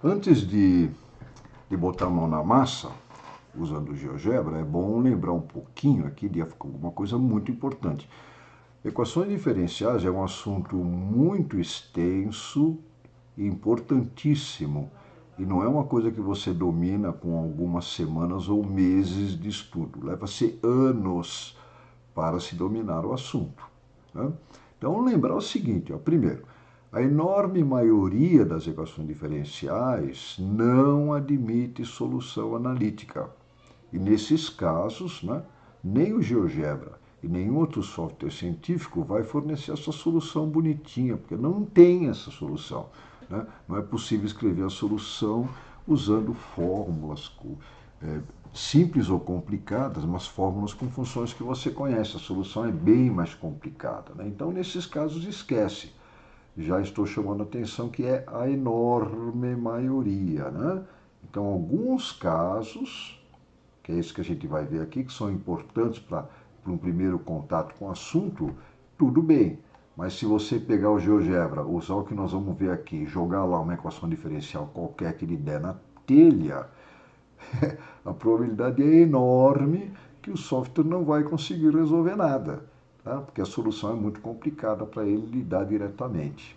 Antes de botar a mão na massa, usando o GeoGebra, é bom lembrar um pouquinho aqui de alguma coisa muito importante. Equações diferenciais é um assunto muito extenso e importantíssimo, e não é uma coisa que você domina com algumas semanas ou meses de estudo. Leva-se anos para se dominar o assunto, né? Então, lembrar o seguinte, ó, primeiro, a enorme maioria das equações diferenciais não admite solução analítica. E nesses casos, né, nem o GeoGebra e nenhum outro software científico vai fornecer essa solução bonitinha, porque não tem essa solução, né? Não é possível escrever a solução usando fórmulas simples ou complicadas, mas fórmulas com funções que você conhece. A solução é bem mais complicada, né? Então, nesses casos, esquece. Já estou chamando a atenção que é a enorme maioria, né? Então, alguns casos, que é isso que a gente vai ver aqui, que são importantes para um primeiro contato com o assunto, tudo bem. Mas se você pegar o GeoGebra, usar o que nós vamos ver aqui, jogar lá uma equação diferencial qualquer que lhe der na telha, a probabilidade é enorme que o software não vai conseguir resolver nada, tá? Porque a solução é muito complicada para ele lidar diretamente.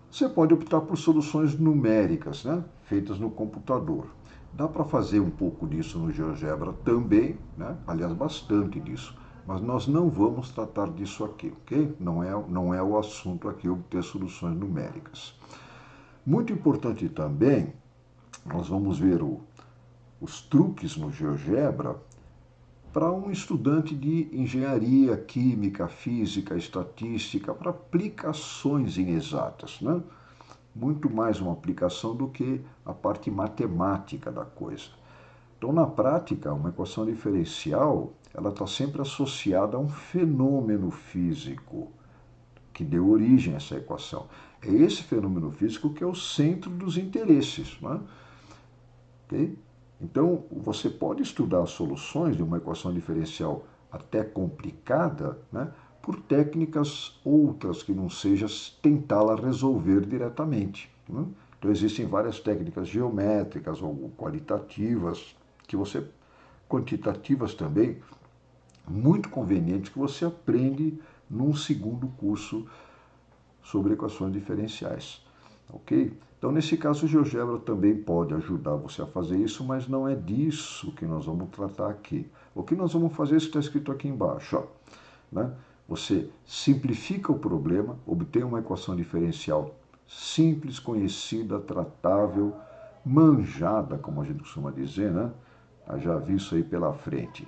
Você pode optar por soluções numéricas, né? Feitas no computador. Dá para fazer um pouco disso no GeoGebra também, né? Aliás, bastante disso. Mas nós não vamos tratar disso aqui, ok? Não é o assunto aqui obter soluções numéricas. Muito importante também, nós vamos ver os truques no GeoGebra para um estudante de engenharia, química, física, estatística, para aplicações em exatas, né? Muito mais uma aplicação do que a parte matemática da coisa. Então, na prática, uma equação diferencial, ela está sempre associada a um fenômeno físico que deu origem a essa equação. É esse fenômeno físico que é o centro dos interesses, né? Okay? Então, você pode estudar as soluções de uma equação diferencial até complicada, né, por técnicas outras que não seja tentá-la resolver diretamente, né? Então, existem várias técnicas geométricas ou qualitativas, quantitativas também, muito convenientes, que você aprende num segundo curso sobre equações diferenciais. Ok? Então, nesse caso, o GeoGebra também pode ajudar você a fazer isso, mas não é disso que nós vamos tratar aqui. O que nós vamos fazer é isso que está escrito aqui embaixo, ó, né? Você simplifica o problema, obtém uma equação diferencial simples, conhecida, tratável, manjada, como a gente costuma dizer, né? Eu já vi isso aí pela frente.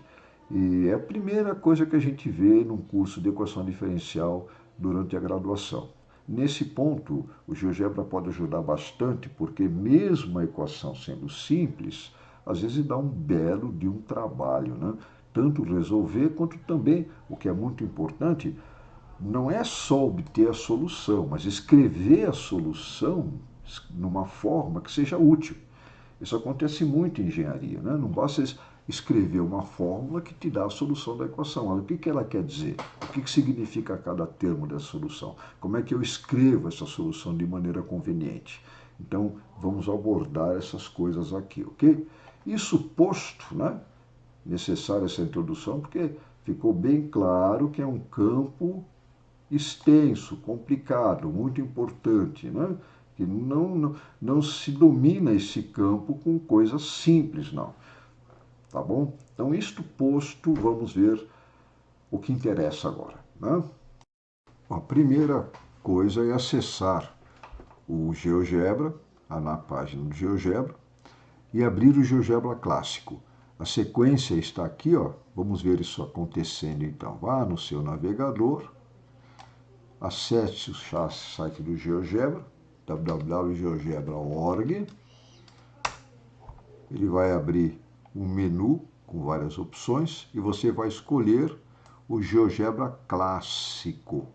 E é a primeira coisa que a gente vê num curso de equação diferencial durante a graduação. Nesse ponto, o GeoGebra pode ajudar bastante, porque mesmo a equação sendo simples, às vezes dá um belo de um trabalho, né? Tanto resolver quanto também, o que é muito importante, não é só obter a solução, mas escrever a solução numa forma que seja útil. Isso acontece muito em engenharia, né? Não basta escrever uma fórmula que te dá a solução da equação. Olha, o que ela quer dizer? O que significa cada termo dessa solução? Como é que eu escrevo essa solução de maneira conveniente? Então, vamos abordar essas coisas aqui, ok? Isso posto, né? Necessária essa introdução, porque ficou bem claro que é um campo extenso, complicado, muito importante, né? Que não se domina esse campo com coisas simples, não. Tá bom? Então, isto posto, vamos ver o que interessa agora, né? A primeira coisa é acessar o GeoGebra, na página do GeoGebra, e abrir o GeoGebra clássico. A sequência está aqui, ó. Vamos ver isso acontecendo então. Vá no seu navegador, acesse o site do GeoGebra, www.geogebra.org. Ele vai abrir um menu com várias opções e você vai escolher o GeoGebra Clássico,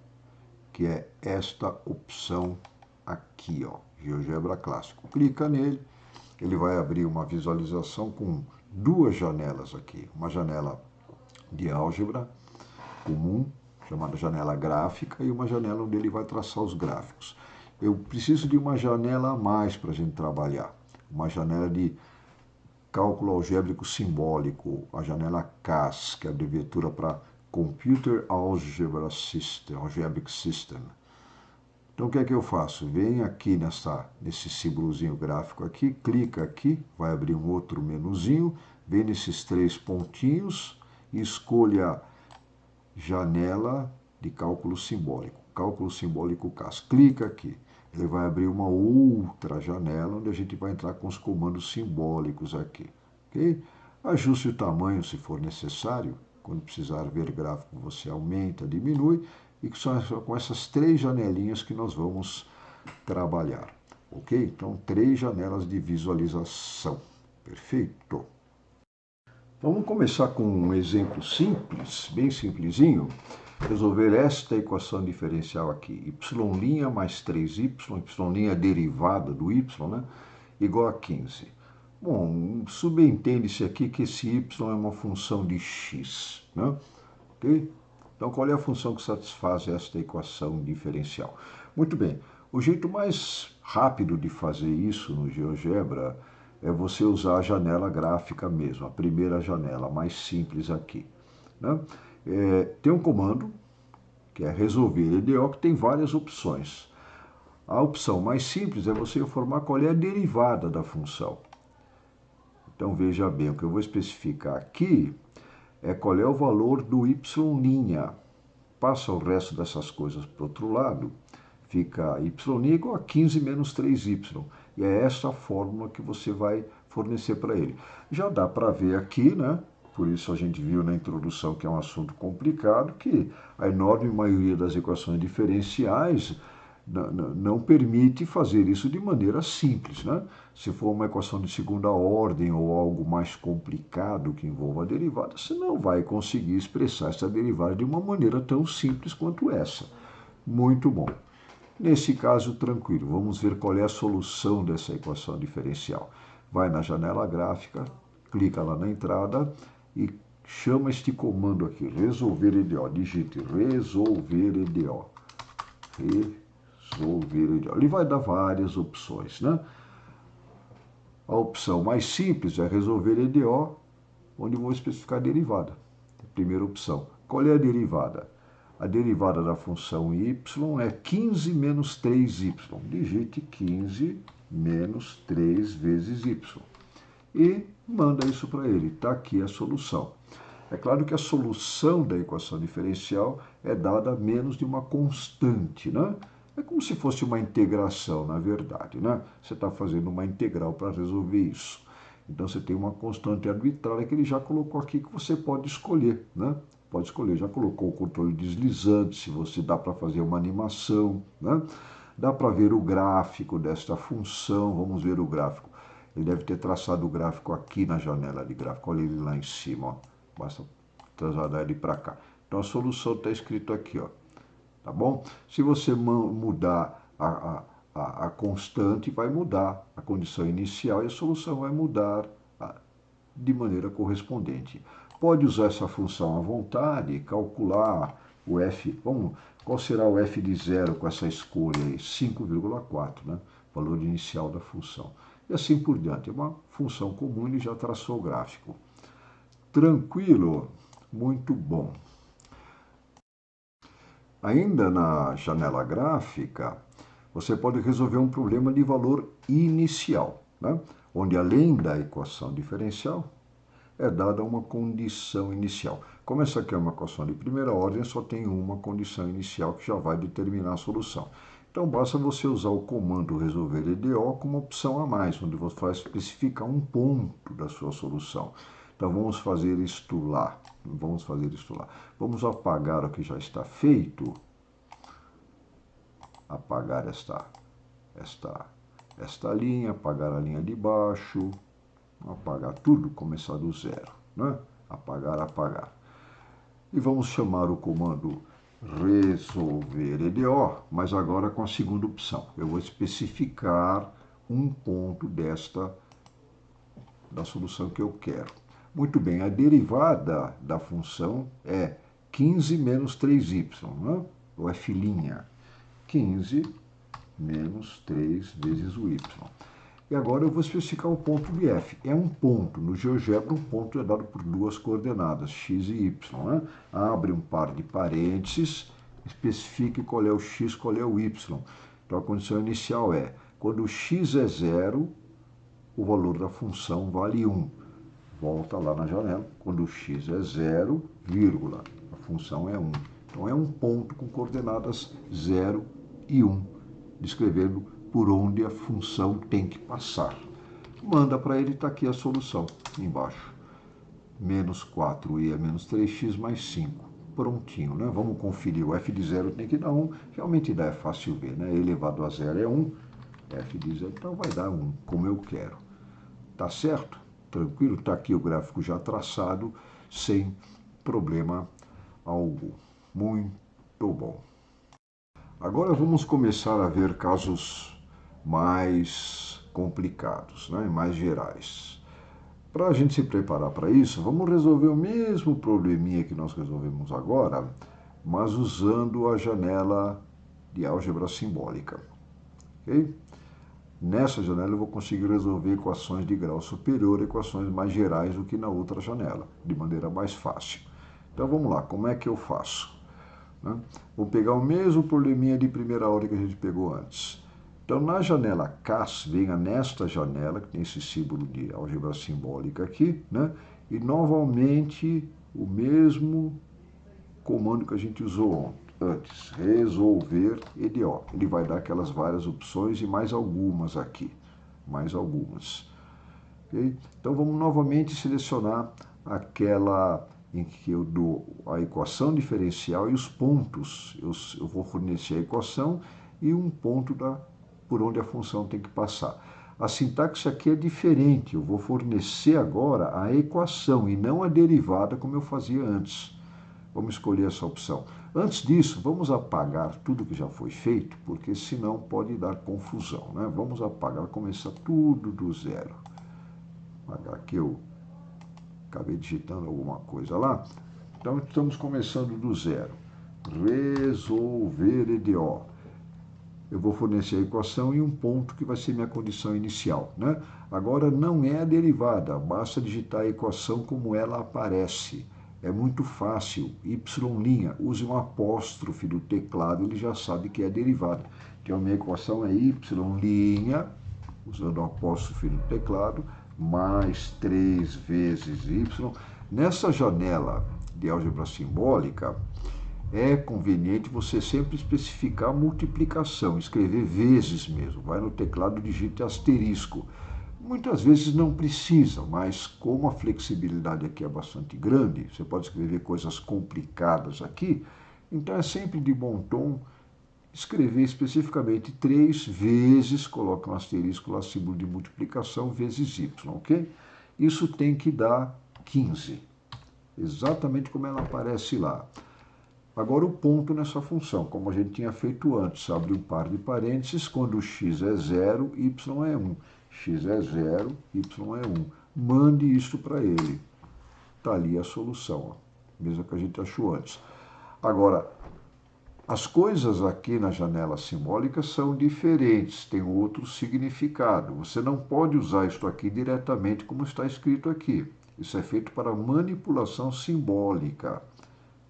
que é esta opção aqui, ó, GeoGebra Clássico. Clica nele, ele vai abrir uma visualização com duas janelas aqui. Uma janela de álgebra comum, chamada janela gráfica, e uma janela onde ele vai traçar os gráficos. eu preciso de uma janela a mais para a gente trabalhar. Uma janela de cálculo algébrico simbólico, a janela CAS, que é a abreviatura para Computer Algebra System, Algebraic System. Então o que é que eu faço? Vem aqui nesse símbolozinho gráfico aqui, clica aqui, vai abrir um outro menuzinho, vem nesses 3 pontinhos e escolha janela de cálculo simbólico CAS. Clica aqui, ele vai abrir uma outra janela onde a gente vai entrar com os comandos simbólicos aqui. Okay? Ajuste o tamanho se for necessário. Quando precisar ver gráfico, você aumenta, diminui. E são com essas 3 janelinhas que nós vamos trabalhar. Ok? Então, 3 janelas de visualização. Perfeito? Vamos começar com um exemplo simples, bem simplesinho. Resolver esta equação diferencial aqui. Y' mais 3y, y' é a derivada do y, né? Igual a 15. Bom, subentende-se aqui que esse y é uma função de x, né? Ok? Então, qual é a função que satisfaz esta equação diferencial? Muito bem, o jeito mais rápido de fazer isso no GeoGebra é você usar a janela gráfica mesmo, a primeira janela, mais simples aqui, né? Tem um comando, que é resolver EDO, que tem várias opções. A opção mais simples é você informar qual é a derivada da função. Então, veja bem, o que eu vou especificar aqui é qual é o valor do y'. Passa o resto dessas coisas para o outro lado, fica y' igual a 15 menos 3y. E é essa a fórmula que você vai fornecer para ele. Já dá para ver aqui, né? Por isso a gente viu na introdução que é um assunto complicado, que a enorme maioria das equações diferenciais não permite fazer isso de maneira simples, né? Se for uma equação de segunda ordem ou algo mais complicado que envolva a derivada, você não vai conseguir expressar essa derivada de uma maneira tão simples quanto essa. Muito bom. Nesse caso, tranquilo. Vamos ver qual é a solução dessa equação diferencial. Vai na janela gráfica, clica lá na entrada e chama este comando aqui, resolver EDO. Digite resolver EDO. Ele vai dar várias opções, né? A opção mais simples é resolver EDO, onde vou especificar a derivada. Primeira opção. Qual é a derivada? A derivada da função y é 15 menos 3y. Digite 15 menos 3 vezes y. E manda isso para ele. Está aqui a solução. É claro que a solução da equação diferencial é dada a menos de uma constante, né? É como se fosse uma integração, na verdade, né? Você está fazendo uma integral para resolver isso. Então, você tem uma constante arbitrária que ele já colocou aqui que você pode escolher, né? Pode escolher, já colocou o controle deslizante, se você dá para fazer uma animação, né? Dá para ver o gráfico desta função, vamos ver o gráfico. Ele deve ter traçado o gráfico aqui na janela de gráfico, olha ele lá em cima, ó. Basta trasladar ele para cá. Então, a solução está escrito aqui, ó. Tá bom? Se você mudar a constante, vai mudar a condição inicial e a solução vai mudar de maneira correspondente. Pode usar essa função à vontade, calcular o f. Qual será o f de 0 com essa escolha aí? 5,4, né? Valor inicial da função. E assim por diante. É uma função comum, ele já traçou o gráfico. Tranquilo? Muito bom. Ainda na janela gráfica, você pode resolver um problema de valor inicial, né? Onde além da equação diferencial, é dada uma condição inicial. Como essa aqui é uma equação de primeira ordem, só tem uma condição inicial que já vai determinar a solução. Então, basta você usar o comando resolver EDO como opção a mais, onde você vai especificar um ponto da sua solução. Então, vamos fazer isto lá. Vamos apagar o que já está feito. Apagar esta linha, apagar a linha de baixo, apagar tudo, começar do zero, né? Apagar. E vamos chamar o comando resolver EDO, mas agora com a segunda opção. Eu vou especificar um ponto da solução que eu quero. Muito bem, a derivada da função é 15 menos 3y, né? O f'. 15 menos 3 vezes o y. E agora eu vou especificar o ponto de f. É um ponto. No GeoGebra, um ponto é dado por duas coordenadas, x e y. Né? Abre um par de parênteses, especifique qual é o x, qual é o y. Então, a condição inicial é, quando o x é 0, o valor da função vale 1. Volta lá na janela. Quando o x é 0, vírgula, a função é 1. Então, é um ponto com coordenadas 0 e 1, descrevendo por onde a função tem que passar. Manda para ele, está aqui a solução, embaixo. Menos 4i é menos 3x mais 5. Prontinho, né? Vamos conferir. O f de 0 tem que dar 1. Realmente dá, é fácil ver, né? Elevado a 0 é 1. F de 0, então vai dar 1, como eu quero. Tá certo? Tranquilo? Está aqui o gráfico já traçado, sem problema algum. Muito bom. Agora vamos começar a ver casos mais complicados, né? Mais gerais. Para a gente se preparar para isso, vamos resolver o mesmo probleminha que nós resolvemos agora, mas usando a janela de álgebra simbólica. Okay? Nessa janela eu vou conseguir resolver equações de grau superior, equações mais gerais do que na outra janela, de maneira mais fácil. Então vamos lá, como é que eu faço? Vou pegar o mesmo probleminha de primeira ordem que a gente pegou antes. Então, na janela CAS, venha nesta janela, que tem esse símbolo de álgebra simbólica aqui, né? E novamente o mesmo comando que a gente usou antes, resolver EDO. Ele vai dar aquelas várias opções e mais algumas aqui, mais algumas. Okay? Então, vamos novamente selecionar aquela em que eu dou a equação diferencial e os pontos. Eu vou fornecer a equação e um ponto por onde a função tem que passar. A sintaxe aqui é diferente. Eu vou fornecer agora a equação e não a derivada como eu fazia antes. Vamos escolher essa opção. Antes disso, vamos apagar tudo que já foi feito, porque senão pode dar confusão, né? Vamos apagar, começar tudo do zero. Apagar aqui eu acabei digitando alguma coisa lá. Então, estamos começando do zero. Resolver EDO. Eu vou fornecer a equação e um ponto que vai ser minha condição inicial, né? Agora, não é a derivada. Basta digitar a equação como ela aparece. É muito fácil. Y'. Use um apóstrofe do teclado, ele já sabe que é a derivada. Então, a minha equação é Y', usando o apóstrofe do teclado, mais 3 vezes y. Nessa janela de álgebra simbólica, é conveniente você sempre especificar a multiplicação, escrever vezes mesmo. Vai no teclado, digite asterisco. Muitas vezes não precisa, mas como a flexibilidade aqui é bastante grande, você pode escrever coisas complicadas aqui, então é sempre de bom tom escrever especificamente 3 vezes, coloca um asterisco lá, símbolo de multiplicação, vezes y, ok? Isso tem que dar 15, exatamente como ela aparece lá. Agora o ponto nessa função, como a gente tinha feito antes, abre um par de parênteses, quando x é 0, y é 1. X é 0, y é 1. Mande isso para ele. Está ali a solução, ó, mesma que a gente achou antes. Agora, as coisas aqui na janela simbólica são diferentes, tem outro significado. Você não pode usar isto aqui diretamente como está escrito aqui. Isso é feito para manipulação simbólica,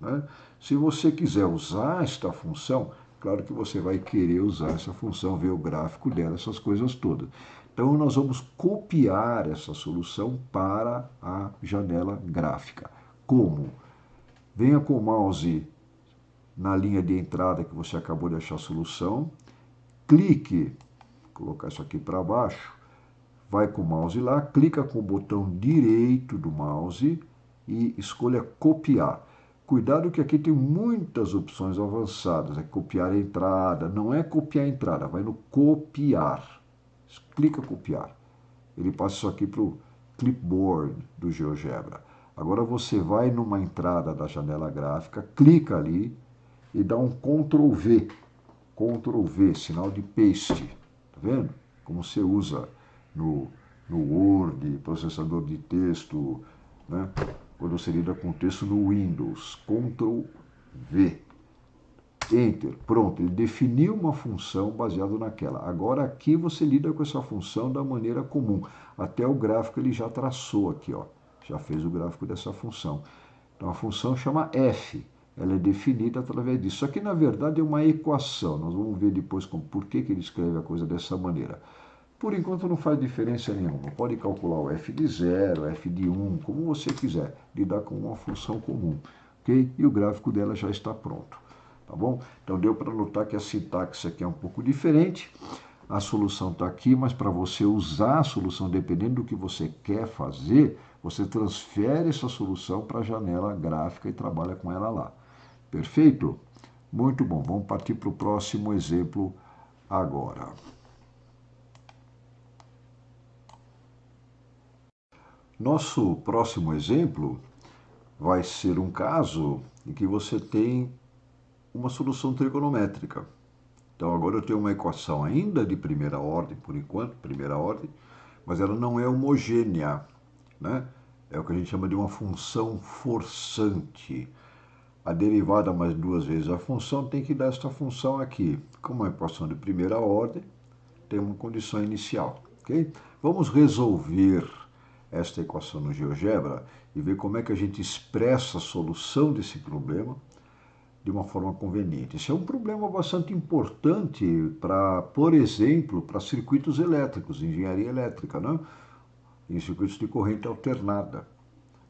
né? Se você quiser usar esta função, claro que você vai querer usar essa função, ver o gráfico dela, essas coisas todas. Então, nós vamos copiar essa solução para a janela gráfica. Como? Venha com o mouse na linha de entrada que você acabou de achar a solução, clique, vou colocar isso aqui para baixo, vai com o mouse lá, clica com o botão direito do mouse e escolha copiar. Cuidado que aqui tem muitas opções avançadas, é copiar a entrada, não é copiar a entrada, vai no copiar. Clica copiar. Ele passa isso aqui para o clipboard do GeoGebra. Agora você vai numa entrada da janela gráfica, clica ali e dá um Ctrl V, sinal de paste. Tá vendo? Como você usa no Word, processador de texto, né? Quando você lida com texto no Windows, Ctrl V. Enter, pronto, ele definiu uma função baseada naquela. Agora aqui você lida com essa função da maneira comum. Até o gráfico ele já traçou aqui, ó. Já fez o gráfico dessa função. Então a função chama f, ela é definida através disso. Isso aqui na verdade é uma equação, nós vamos ver depois por que ele escreve a coisa dessa maneira. Por enquanto não faz diferença nenhuma, pode calcular o f de 0, f de 1, como você quiser, lidar com uma função comum, ok? E o gráfico dela já está pronto, tá bom? Então deu para notar que a sintaxe aqui é um pouco diferente, a solução está aqui, mas para você usar a solução, dependendo do que você quer fazer, você transfere essa solução para a janela gráfica e trabalha com ela lá. Perfeito? Muito bom. Vamos partir para o próximo exemplo agora. Nosso próximo exemplo vai ser um caso em que você tem uma solução trigonométrica. Então agora eu tenho uma equação ainda de primeira ordem, por enquanto, primeira ordem, mas ela não é homogênea, né? É o que a gente chama de uma função forçante. A derivada mais duas vezes a função tem que dar esta função aqui. Como é uma equação de primeira ordem, tem uma condição inicial, ok? Vamos resolver esta equação no GeoGebra e ver como é que a gente expressa a solução desse problema de uma forma conveniente. Esse é um problema bastante importante para, por exemplo, para circuitos elétricos, engenharia elétrica, né? Em circuitos de corrente alternada,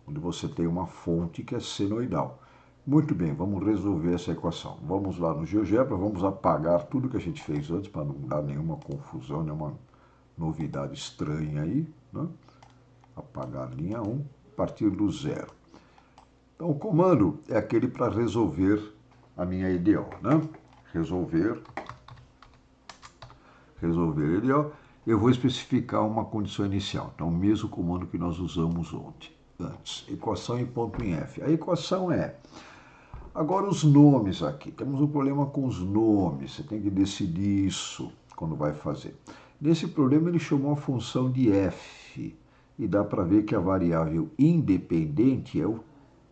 onde você tem uma fonte que é senoidal. Muito bem, vamos resolver essa equação. Vamos lá no GeoGebra, vamos apagar tudo que a gente fez antes para não dar nenhuma confusão, nenhuma novidade estranha aí, né? Apagar linha 1, partir do zero. Então o comando é aquele para resolver a minha EDO, né? Resolver EDO. Eu vou especificar uma condição inicial. Então, o mesmo comando que nós usamos antes. Equação em ponto em F. A equação é... Agora, os nomes aqui. Temos um problema com os nomes. Você tem que decidir isso quando vai fazer. Nesse problema, ele chamou a função de F. E dá para ver que a variável independente é o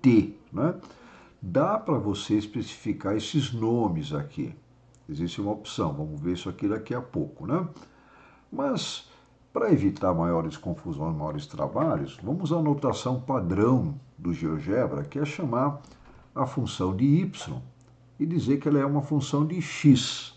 T, né? Dá para você especificar esses nomes aqui. Existe uma opção. Vamos ver isso aqui daqui a pouco, né? Mas, para evitar maiores confusões, maiores trabalhos, vamos à notação padrão do GeoGebra, que é chamar a função de y e dizer que ela é uma função de x.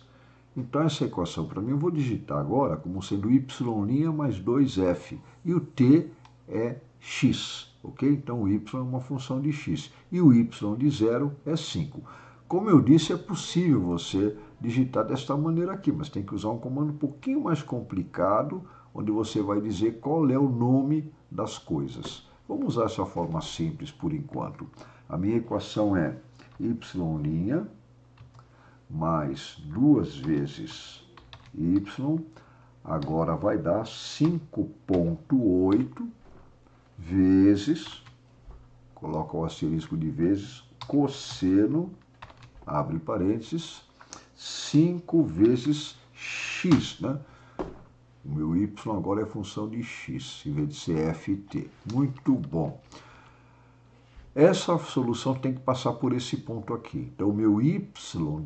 Então, essa equação, para mim, eu vou digitar agora como sendo y' mais 2f. E o t é x, ok? Então, o y é uma função de x. E o y de 0 é 5. Como eu disse, é possível você digitar desta maneira aqui, mas tem que usar um comando um pouquinho mais complicado, onde você vai dizer qual é o nome das coisas. Vamos usar essa forma simples por enquanto. A minha equação é y' mais 2 vezes y, agora vai dar 5,8 vezes, coloca o asterisco de vezes, cosseno, abre parênteses, 5 vezes x, né? O meu y agora é função de x, em vez de ser f e t. Muito bom. Essa solução tem que passar por esse ponto aqui. Então, o meu y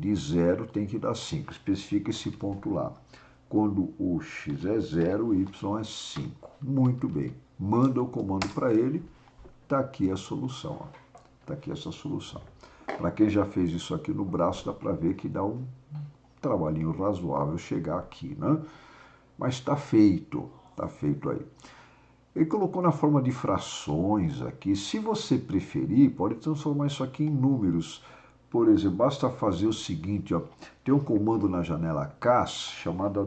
de 0 tem que dar 5. Especifica esse ponto lá. Quando o x é 0, o y é 5. Muito bem. Manda o comando para ele. Está aqui a solução. Está aqui essa solução. Para quem já fez isso aqui no braço, dá para ver que dá um trabalhinho razoável chegar aqui, né? Mas está feito aí. Ele colocou na forma de frações aqui. Se você preferir, pode transformar isso aqui em números. Por exemplo, basta fazer o seguinte, ó. Tem um comando na janela CAS chamada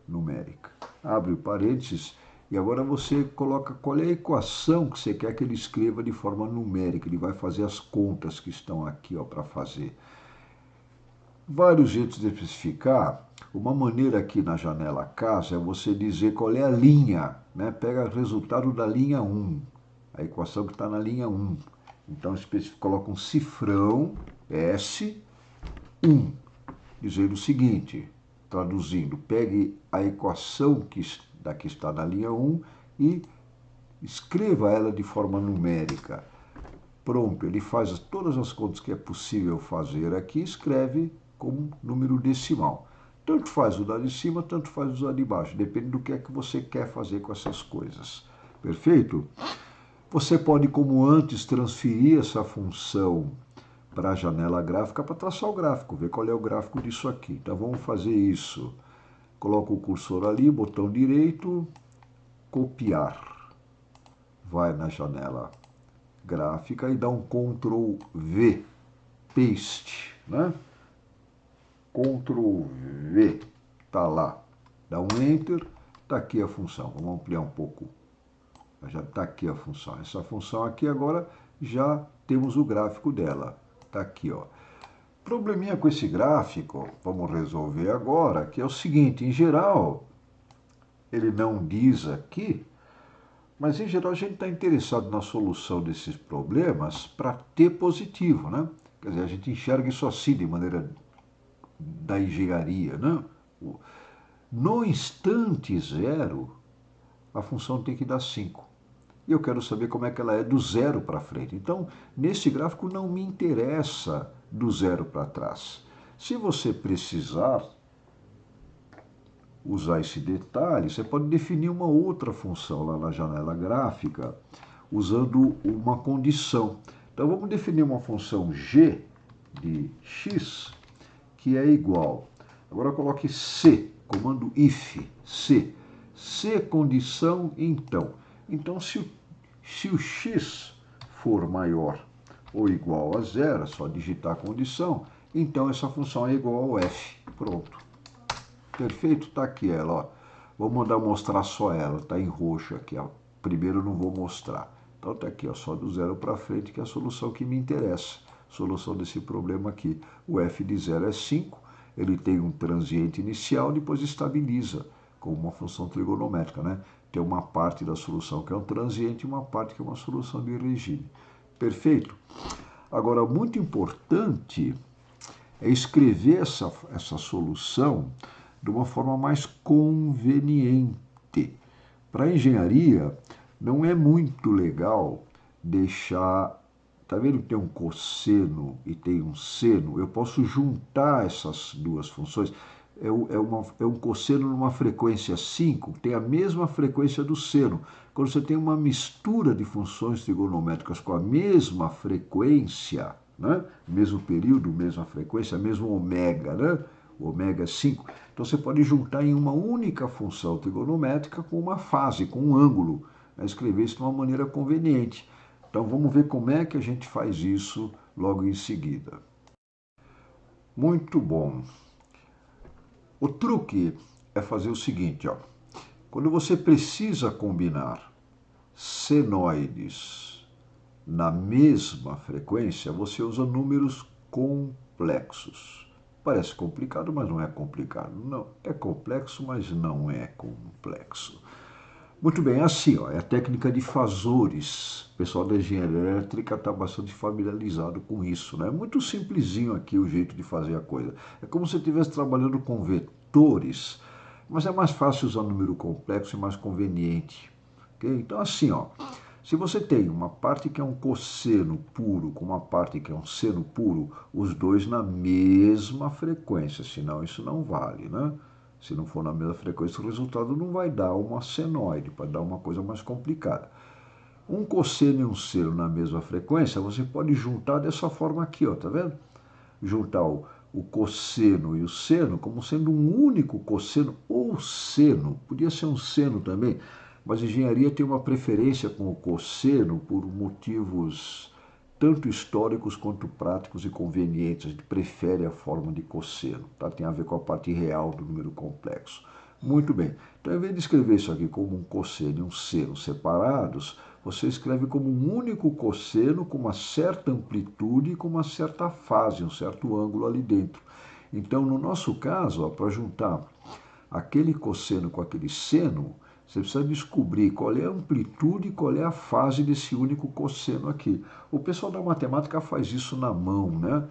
numeric. Abre o parênteses e agora você coloca qual é a equação que você quer que ele escreva de forma numérica. Ele vai fazer as contas que estão aqui para fazer. Vários jeitos de especificar. Uma maneira aqui na janela CAS é você dizer qual é a linha, né? Pega o resultado da linha 1, a equação que está na linha 1. Então, coloca um cifrão S1, dizendo o seguinte, traduzindo, pegue a equação que está na linha 1 e escreva ela de forma numérica. Pronto, ele faz todas as contas que é possível fazer aqui, escreve como número decimal. Tanto faz o da de cima, tanto faz o da de baixo, depende do que é que você quer fazer com essas coisas. Perfeito? Você pode, como antes, transferir essa função para a janela gráfica para traçar o gráfico, ver qual é o gráfico disso aqui. Então vamos fazer isso. Coloca o cursor ali, botão direito, copiar. Vai na janela gráfica e dá um Ctrl V, paste, né? Ctrl V, tá lá. Dá um Enter, tá aqui a função. Vamos ampliar um pouco. Já está aqui a função. Essa função aqui agora já temos o gráfico dela. Está aqui, ó. Probleminha com esse gráfico, vamos resolver agora, que é o seguinte, em geral, ele não diz aqui, mas em geral a gente está interessado na solução desses problemas para T positivo, né? Quer dizer, a gente enxerga isso assim, de maneira da engenharia, né? No instante zero, a função tem que dar 5. E eu quero saber como é que ela é do zero para frente. Então, nesse gráfico não me interessa do zero para trás. Se você precisar usar esse detalhe, você pode definir uma outra função lá na janela gráfica, usando uma condição. Então, vamos definir uma função g de x, que é igual. Agora coloque C, comando if, C. C condição então. Então, se o x for maior ou igual a zero, é só digitar a condição, então essa função é igual ao f. Pronto. Perfeito? Está aqui ela, ó. Vou mandar mostrar só ela, está em roxo aqui, ó. Primeiro eu não vou mostrar. Então está aqui, ó, só do zero para frente, que é a solução que me interessa. Solução desse problema aqui. O f de zero é 5, ele tem um transiente inicial, depois estabiliza como uma função trigonométrica, né? Tem uma parte da solução que é um transiente e uma parte que é uma solução de regime. Perfeito? Agora, muito importante é escrever essa solução de uma forma mais conveniente. Para a engenharia, não é muito legal deixar... Tá vendo que tem um cosseno e tem um seno? Eu posso juntar essas duas funções. É um cosseno numa frequência 5, que tem a mesma frequência do seno. Quando você tem uma mistura de funções trigonométricas com a mesma frequência, né? Mesmo período, mesma frequência, mesmo ômega, né? O ômega 5. Então você pode juntar em uma única função trigonométrica com uma fase, com um ângulo. Né? Escrever isso de uma maneira conveniente. Então vamos ver como é que a gente faz isso logo em seguida. Muito bom. O truque é fazer o seguinte, ó. Quando você precisa combinar senoides na mesma frequência, você usa números complexos. Parece complicado, mas não é complicado. Não, é complexo, mas não é complexo. Muito bem, assim, ó, é a técnica de fasores. O pessoal da engenharia elétrica está bastante familiarizado com isso, né? É muito simplesinho aqui o jeito de fazer a coisa. É como se você estivesse trabalhando com vetores, mas é mais fácil usar número complexo e mais conveniente. Okay? Então, assim, ó, se você tem uma parte que é um cosseno puro com uma parte que é um seno puro, os dois na mesma frequência, senão isso não vale, né? Se não for na mesma frequência, o resultado não vai dar uma senoide, pode dar uma coisa mais complicada. Um cosseno e um seno na mesma frequência, você pode juntar dessa forma aqui, ó, tá vendo? Juntar o cosseno e o seno como sendo um único cosseno ou seno. Podia ser um seno também, mas a engenharia tem uma preferência com o cosseno por motivos tanto históricos quanto práticos e convenientes. A gente prefere a forma de cosseno, tá? Tem a ver com a parte real do número complexo. Muito bem. Então, em vez de escrever isso aqui como um cosseno e um seno separados, você escreve como um único cosseno com uma certa amplitude e com uma certa fase, um certo ângulo ali dentro. Então, no nosso caso, para juntar aquele cosseno com aquele seno, você precisa descobrir qual é a amplitude e qual é a fase desse único cosseno aqui. O pessoal da matemática faz isso na mão, né?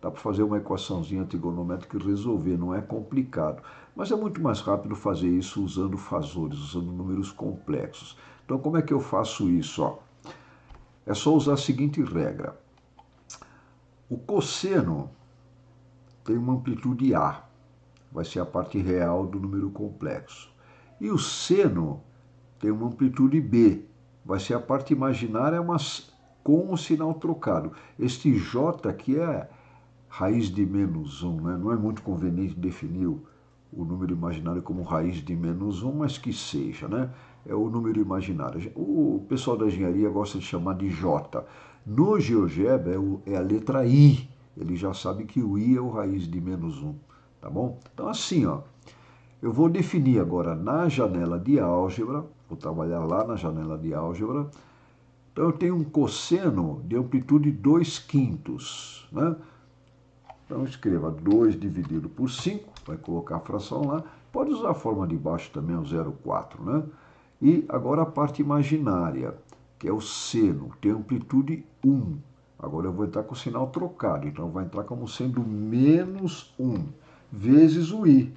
Dá para fazer uma equaçãozinha trigonométrica e resolver, não é complicado. Mas é muito mais rápido fazer isso usando fasores, usando números complexos. Então, como é que eu faço isso? Ó, é só usar a seguinte regra. O cosseno tem uma amplitude A, vai ser a parte real do número complexo. E o seno tem uma amplitude B, vai ser a parte imaginária, mas com o sinal trocado. Este J aqui é raiz de menos 1, né? Não é muito conveniente definir o número imaginário como raiz de menos 1, mas que seja, né? É o número imaginário. O pessoal da engenharia gosta de chamar de J. No GeoGebra é a letra I. Ele já sabe que o I é o raiz de menos 1, tá bom? Então assim, ó, eu vou definir agora na janela de álgebra, vou trabalhar lá na janela de álgebra. Então eu tenho um cosseno de amplitude 2/5, né? Então escreva 2 dividido por 5, vai colocar a fração lá. Pode usar a forma de baixo também, o 0,4, né? E agora a parte imaginária, que é o seno, tem amplitude 1. Agora eu vou entrar com o sinal trocado, então vai entrar como sendo menos 1 vezes o i.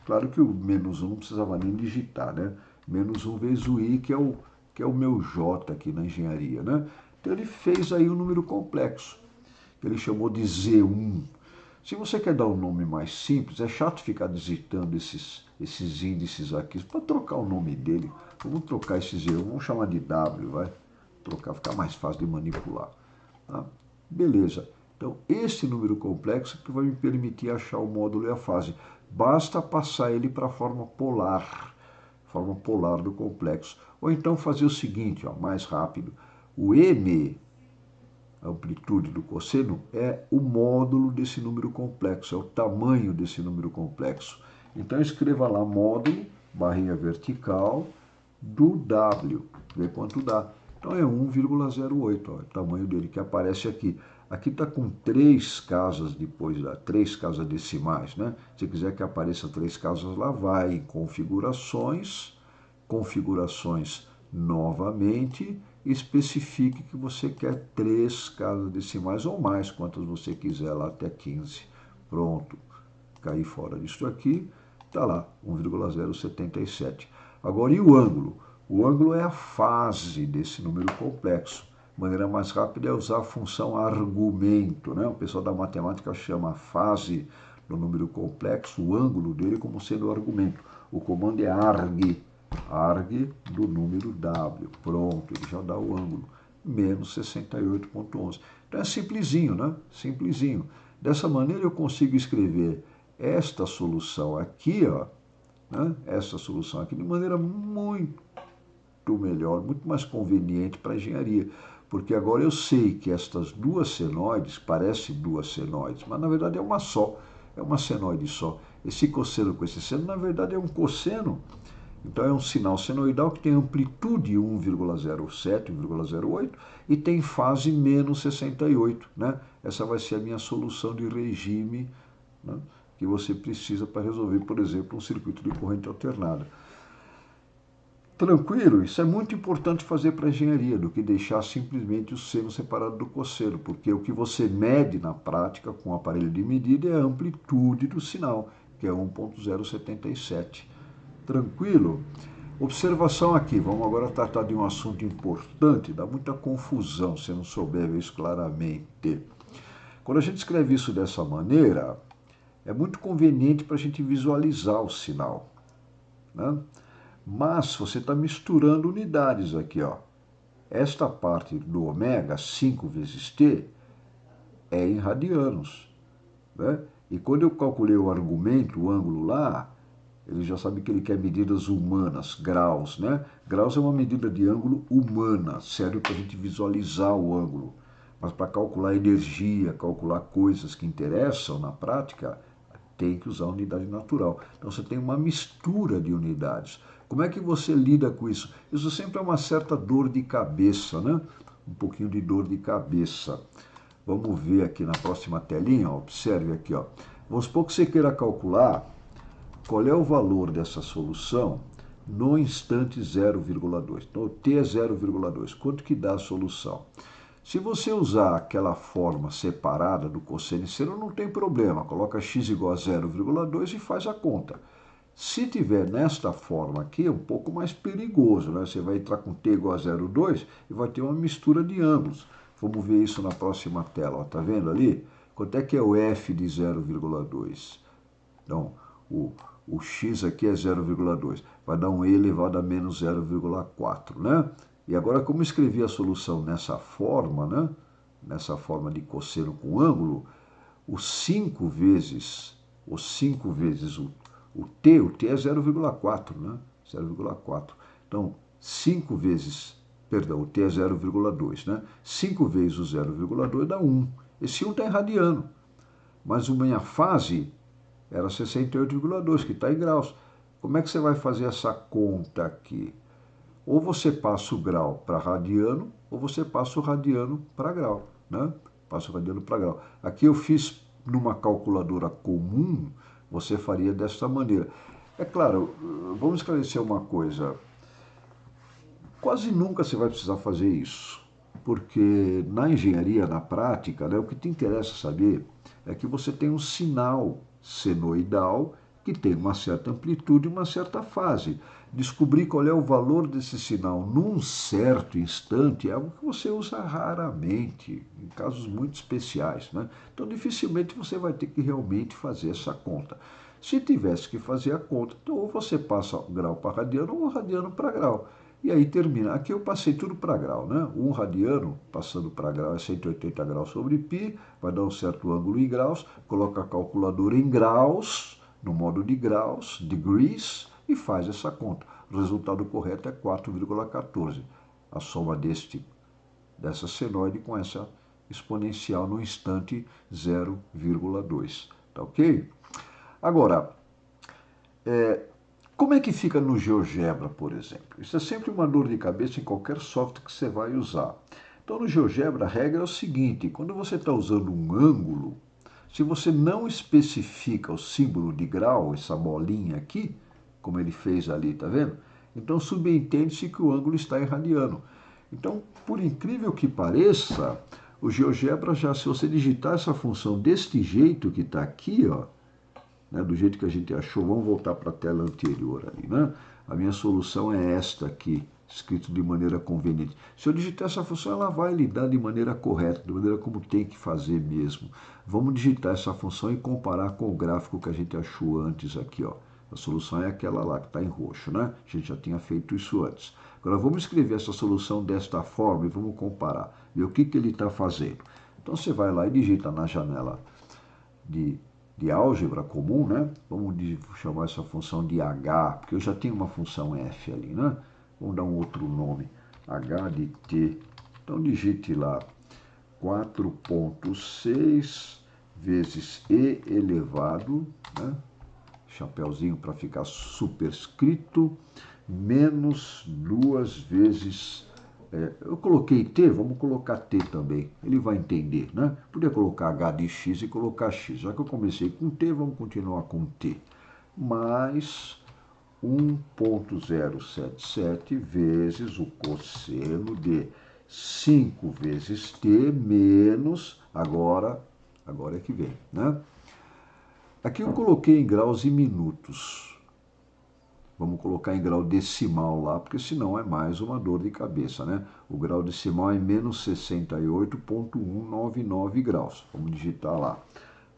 Claro que o menos 1 não precisava nem digitar, né? Menos 1 vezes o i, que é o meu j aqui na engenharia, né? Então ele fez aí um número complexo, que ele chamou de Z1. Se você quer dar um nome mais simples, é chato ficar digitando esses índices aqui. Para trocar o nome dele, vamos trocar esse Z1, vamos chamar de W, vai? Trocar, ficar mais fácil de manipular. Tá? Beleza. Então, esse número complexo que vai me permitir achar o módulo e a fase. Basta passar ele para a forma polar do complexo. Ou então fazer o seguinte, ó, mais rápido. O M, a amplitude do cosseno, é o módulo desse número complexo, é o tamanho desse número complexo. Então, escreva lá módulo, barrinha vertical, do W, vê quanto dá. Então, é 1,08, o tamanho dele que aparece aqui. Aqui está com 3 casas depois, 3 casas decimais, né? Se quiser que apareça 3 casas lá, vai em configurações, novamente, especifique que você quer 3 casas decimais ou mais, quantas você quiser lá, até 15. Pronto, caí fora disso aqui, está lá, 1,077. Agora, e o ângulo? O ângulo é a fase desse número complexo. A maneira mais rápida é usar a função argumento, né? O pessoal da matemática chama a fase do número complexo, o ângulo dele, como sendo o argumento. O comando é arg do número W. Pronto, ele já dá o ângulo, menos 68,11. Então é simplesinho, né? Simplesinho. Dessa maneira eu consigo escrever esta solução aqui, ó, né? Essa solução aqui de maneira muito melhor, muito mais conveniente para a engenharia, porque agora eu sei que estas duas senoides, parecem duas senoides, mas na verdade é uma só, é uma senoide só. Esse cosseno com esse seno, na verdade é um cosseno, então é um sinal senoidal que tem amplitude 1,07, 1,08 e tem fase menos 68, né? Essa vai ser a minha solução de regime, né, que você precisa para resolver, por exemplo, um circuito de corrente alternada. Tranquilo? Isso é muito importante fazer para a engenharia, do que deixar simplesmente o seno separado do cosseno, porque o que você mede na prática com o aparelho de medida é a amplitude do sinal, que é 1,077. Tranquilo? Observação aqui, vamos agora tratar de um assunto importante, dá muita confusão se não souber ver isso claramente. Quando a gente escreve isso dessa maneira, é muito conveniente para a gente visualizar o sinal, né? Mas você está misturando unidades aqui, ó. Esta parte do ômega, 5 vezes t, é em radianos, né? E quando eu calculei o argumento, o ângulo lá, ele já sabe que ele quer medidas humanas, graus, né? Graus é uma medida de ângulo humana, serve para a gente visualizar o ângulo. Mas para calcular energia, calcular coisas que interessam na prática, tem que usar a unidade natural. Então você tem uma mistura de unidades. Como é que você lida com isso? Isso sempre é uma certa dor de cabeça, né? Um pouquinho de dor de cabeça. Vamos ver aqui na próxima telinha, ó. Observe aqui, ó. Vamos supor que você queira calcular qual é o valor dessa solução no instante 0,2. Então, o t é 0,2. Quanto que dá a solução? Se você usar aquela forma separada do cosseno e seno, não tem problema. Coloca x igual a 0,2 e faz a conta. Se tiver nesta forma aqui, é um pouco mais perigoso, né? Você vai entrar com t igual a 0,2 e vai ter uma mistura de ângulos. Vamos ver isso na próxima tela, ó. Tá vendo ali? Quanto é que é o f de 0,2? Então, o x aqui é 0,2. Vai dar um e elevado a menos 0,4, né? E agora, como eu escrevi a solução nessa forma, né? Nessa forma de cosseno com ângulo, o 5 vezes o t é 0,4, né? 0,4. Então, 5 vezes, perdão, o t é 0,2, né? 5 vezes o 0,2 dá 1. Esse 1 está em radiano, mas a minha fase era 68,2, que está em graus. Como é que você vai fazer essa conta aqui? Ou você passa o grau para radiano, ou você passa o radiano para grau, né? Passa o radiano para grau. Aqui eu fiz numa calculadora comum, você faria desta maneira. É claro, vamos esclarecer uma coisa. Quase nunca você vai precisar fazer isso, porque na engenharia, na prática, né, o que te interessa saber é que você tem um sinal senoidal que tem uma certa amplitude e uma certa fase. Descobrir qual é o valor desse sinal num certo instante é algo que você usa raramente, em casos muito especiais, né? Então, dificilmente você vai ter que realmente fazer essa conta. Se tivesse que fazer a conta, então ou você passa grau para radiano ou radiano para grau. E aí termina. Aqui eu passei tudo para grau, né? 1 radiano, passando para grau, é 180 graus sobre π, vai dar um certo ângulo em graus, coloca a calculadora em graus, no modo de graus, degrees, e faz essa conta. O resultado correto é 4,14. A soma dessa senoide com essa exponencial no instante 0,2. Tá ok? Agora, como é que fica no GeoGebra, por exemplo? Isso é sempre uma dor de cabeça em qualquer software que você vai usar. Então, no GeoGebra, a regra é o seguinte: quando você está usando um ângulo, se você não especifica o símbolo de grau, essa bolinha aqui, como ele fez ali, tá vendo? Então, subentende-se que o ângulo está em radiano. Então, por incrível que pareça, o GeoGebra já, se você digitar essa função deste jeito que está aqui, ó, né, do jeito que a gente achou, vamos voltar para a tela anterior ali, né? A minha solução é esta aqui, escrito de maneira conveniente. Se eu digitar essa função, ela vai lidar de maneira correta, de maneira como tem que fazer mesmo. Vamos digitar essa função e comparar com o gráfico que a gente achou antes aqui, ó. A solução é aquela lá que está em roxo, né? A gente já tinha feito isso antes. Agora vamos escrever essa solução desta forma e vamos comparar, ver o que ele está fazendo. Então você vai lá e digita na janela de álgebra comum, né? Vamos chamar essa função de h, porque eu já tenho uma função f ali, né? Vamos dar um outro nome, h de t. Então digite lá 4,6 vezes e elevado, né? Chapeuzinho para ficar superscrito, menos 2 vezes eu coloquei t, vamos colocar t também. Ele vai entender, né? Podia colocar h de x e colocar x. Já que eu comecei com t, vamos continuar com t. Mais 1,077 vezes o cosseno de 5 vezes t menos, agora é que vem, né? Aqui eu coloquei em graus e minutos. Vamos colocar em grau decimal lá, porque senão é mais uma dor de cabeça, né? O grau decimal é menos 68,199 graus. Vamos digitar lá.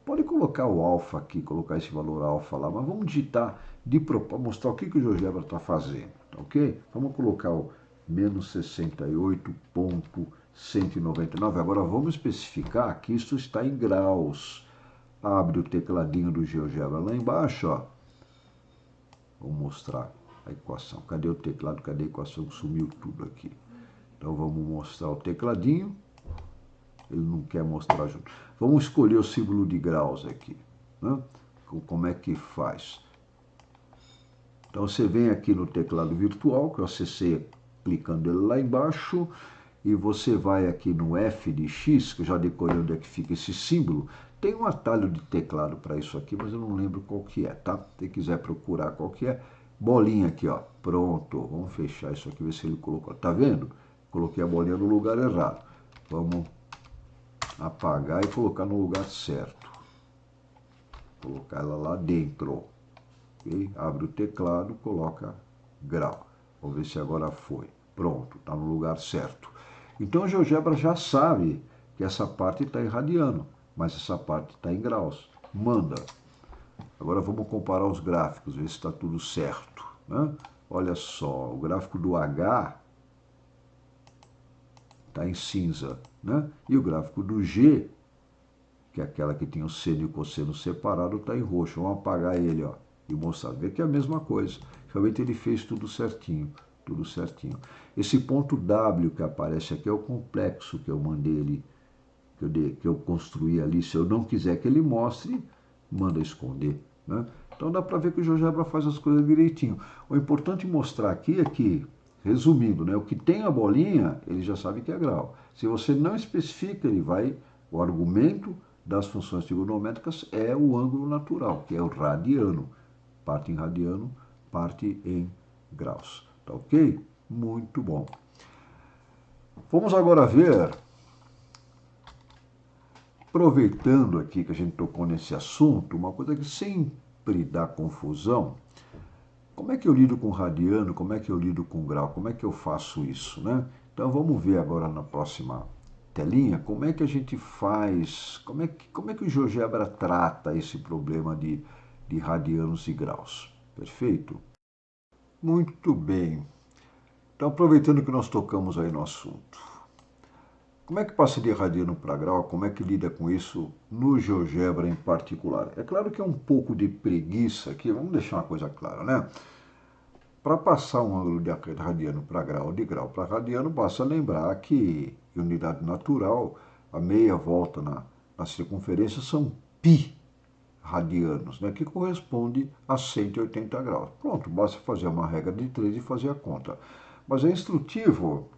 Pode colocar o alfa aqui, colocar esse valor alfa lá, mas vamos digitar para mostrar o que o GeoGebra está fazendo, tá ok? Vamos colocar o menos 68,199. Agora vamos especificar que isso está em graus. Abre o tecladinho do GeoGebra lá embaixo, ó. Vou mostrar a equação. Cadê o teclado? Cadê a equação? Sumiu tudo aqui. Então vamos mostrar o tecladinho. Ele não quer mostrar junto. Vamos escolher o símbolo de graus aqui, né? Como é que faz? Então você vem aqui no teclado virtual, que eu acessei clicando ele lá embaixo, e você vai aqui no F de X, que eu já decorei onde é que fica esse símbolo. Tem um atalho de teclado para isso aqui, mas eu não lembro qual que é, tá? Se quiser procurar qual que é, bolinha aqui, ó. Pronto, vamos fechar isso aqui, ver se ele colocou. Tá vendo? Coloquei a bolinha no lugar errado. Vamos apagar e colocar no lugar certo. Colocar ela lá dentro. Okay? Abre o teclado, coloca grau. Vamos ver se agora foi. Pronto, está no lugar certo. Então o GeoGebra já sabe que essa parte está em radiano, mas essa parte está em graus. Manda. Agora vamos comparar os gráficos, ver se está tudo certo. Né? Olha só, o gráfico do H está em cinza. Né? E o gráfico do G, que é aquela que tem o seno e o cosseno separado, está em roxo. Vamos apagar ele, ó, e mostrar. Vê que é a mesma coisa. Realmente ele fez tudo certinho. Tudo certinho. Esse ponto W que aparece aqui é o complexo que eu mandei ele, que eu construí ali. Se eu não quiser que ele mostre, manda esconder. Né? Então dá para ver que o GeoGebra faz as coisas direitinho. O importante mostrar aqui é que, resumindo, né, o que tem a bolinha, ele já sabe que é grau. Se você não especifica, ele vai, o argumento das funções trigonométricas é o ângulo natural, que é o radiano. Parte em radiano, parte em graus. Tá ok? Muito bom. Vamos agora ver, aproveitando aqui que a gente tocou nesse assunto, uma coisa que sempre dá confusão. Como é que eu lido com radiano? Como é que eu lido com grau? Como é que eu faço isso, né? Então vamos ver agora na próxima telinha como é que a gente faz, como é que o GeoGebra trata esse problema de radianos e graus. Perfeito? Muito bem. Então, aproveitando que nós tocamos aí no assunto, como é que passa de radiano para grau? Como é que lida com isso no GeoGebra em particular? É claro que é um pouco de preguiça aqui, vamos deixar uma coisa clara, né? Para passar um ângulo de radiano para grau, de grau para radiano, basta lembrar que, em unidade natural, a meia volta na circunferência são π radianos, né, que corresponde a 180 graus. Pronto, basta fazer uma regra de 3 e fazer a conta. Mas é instrutivo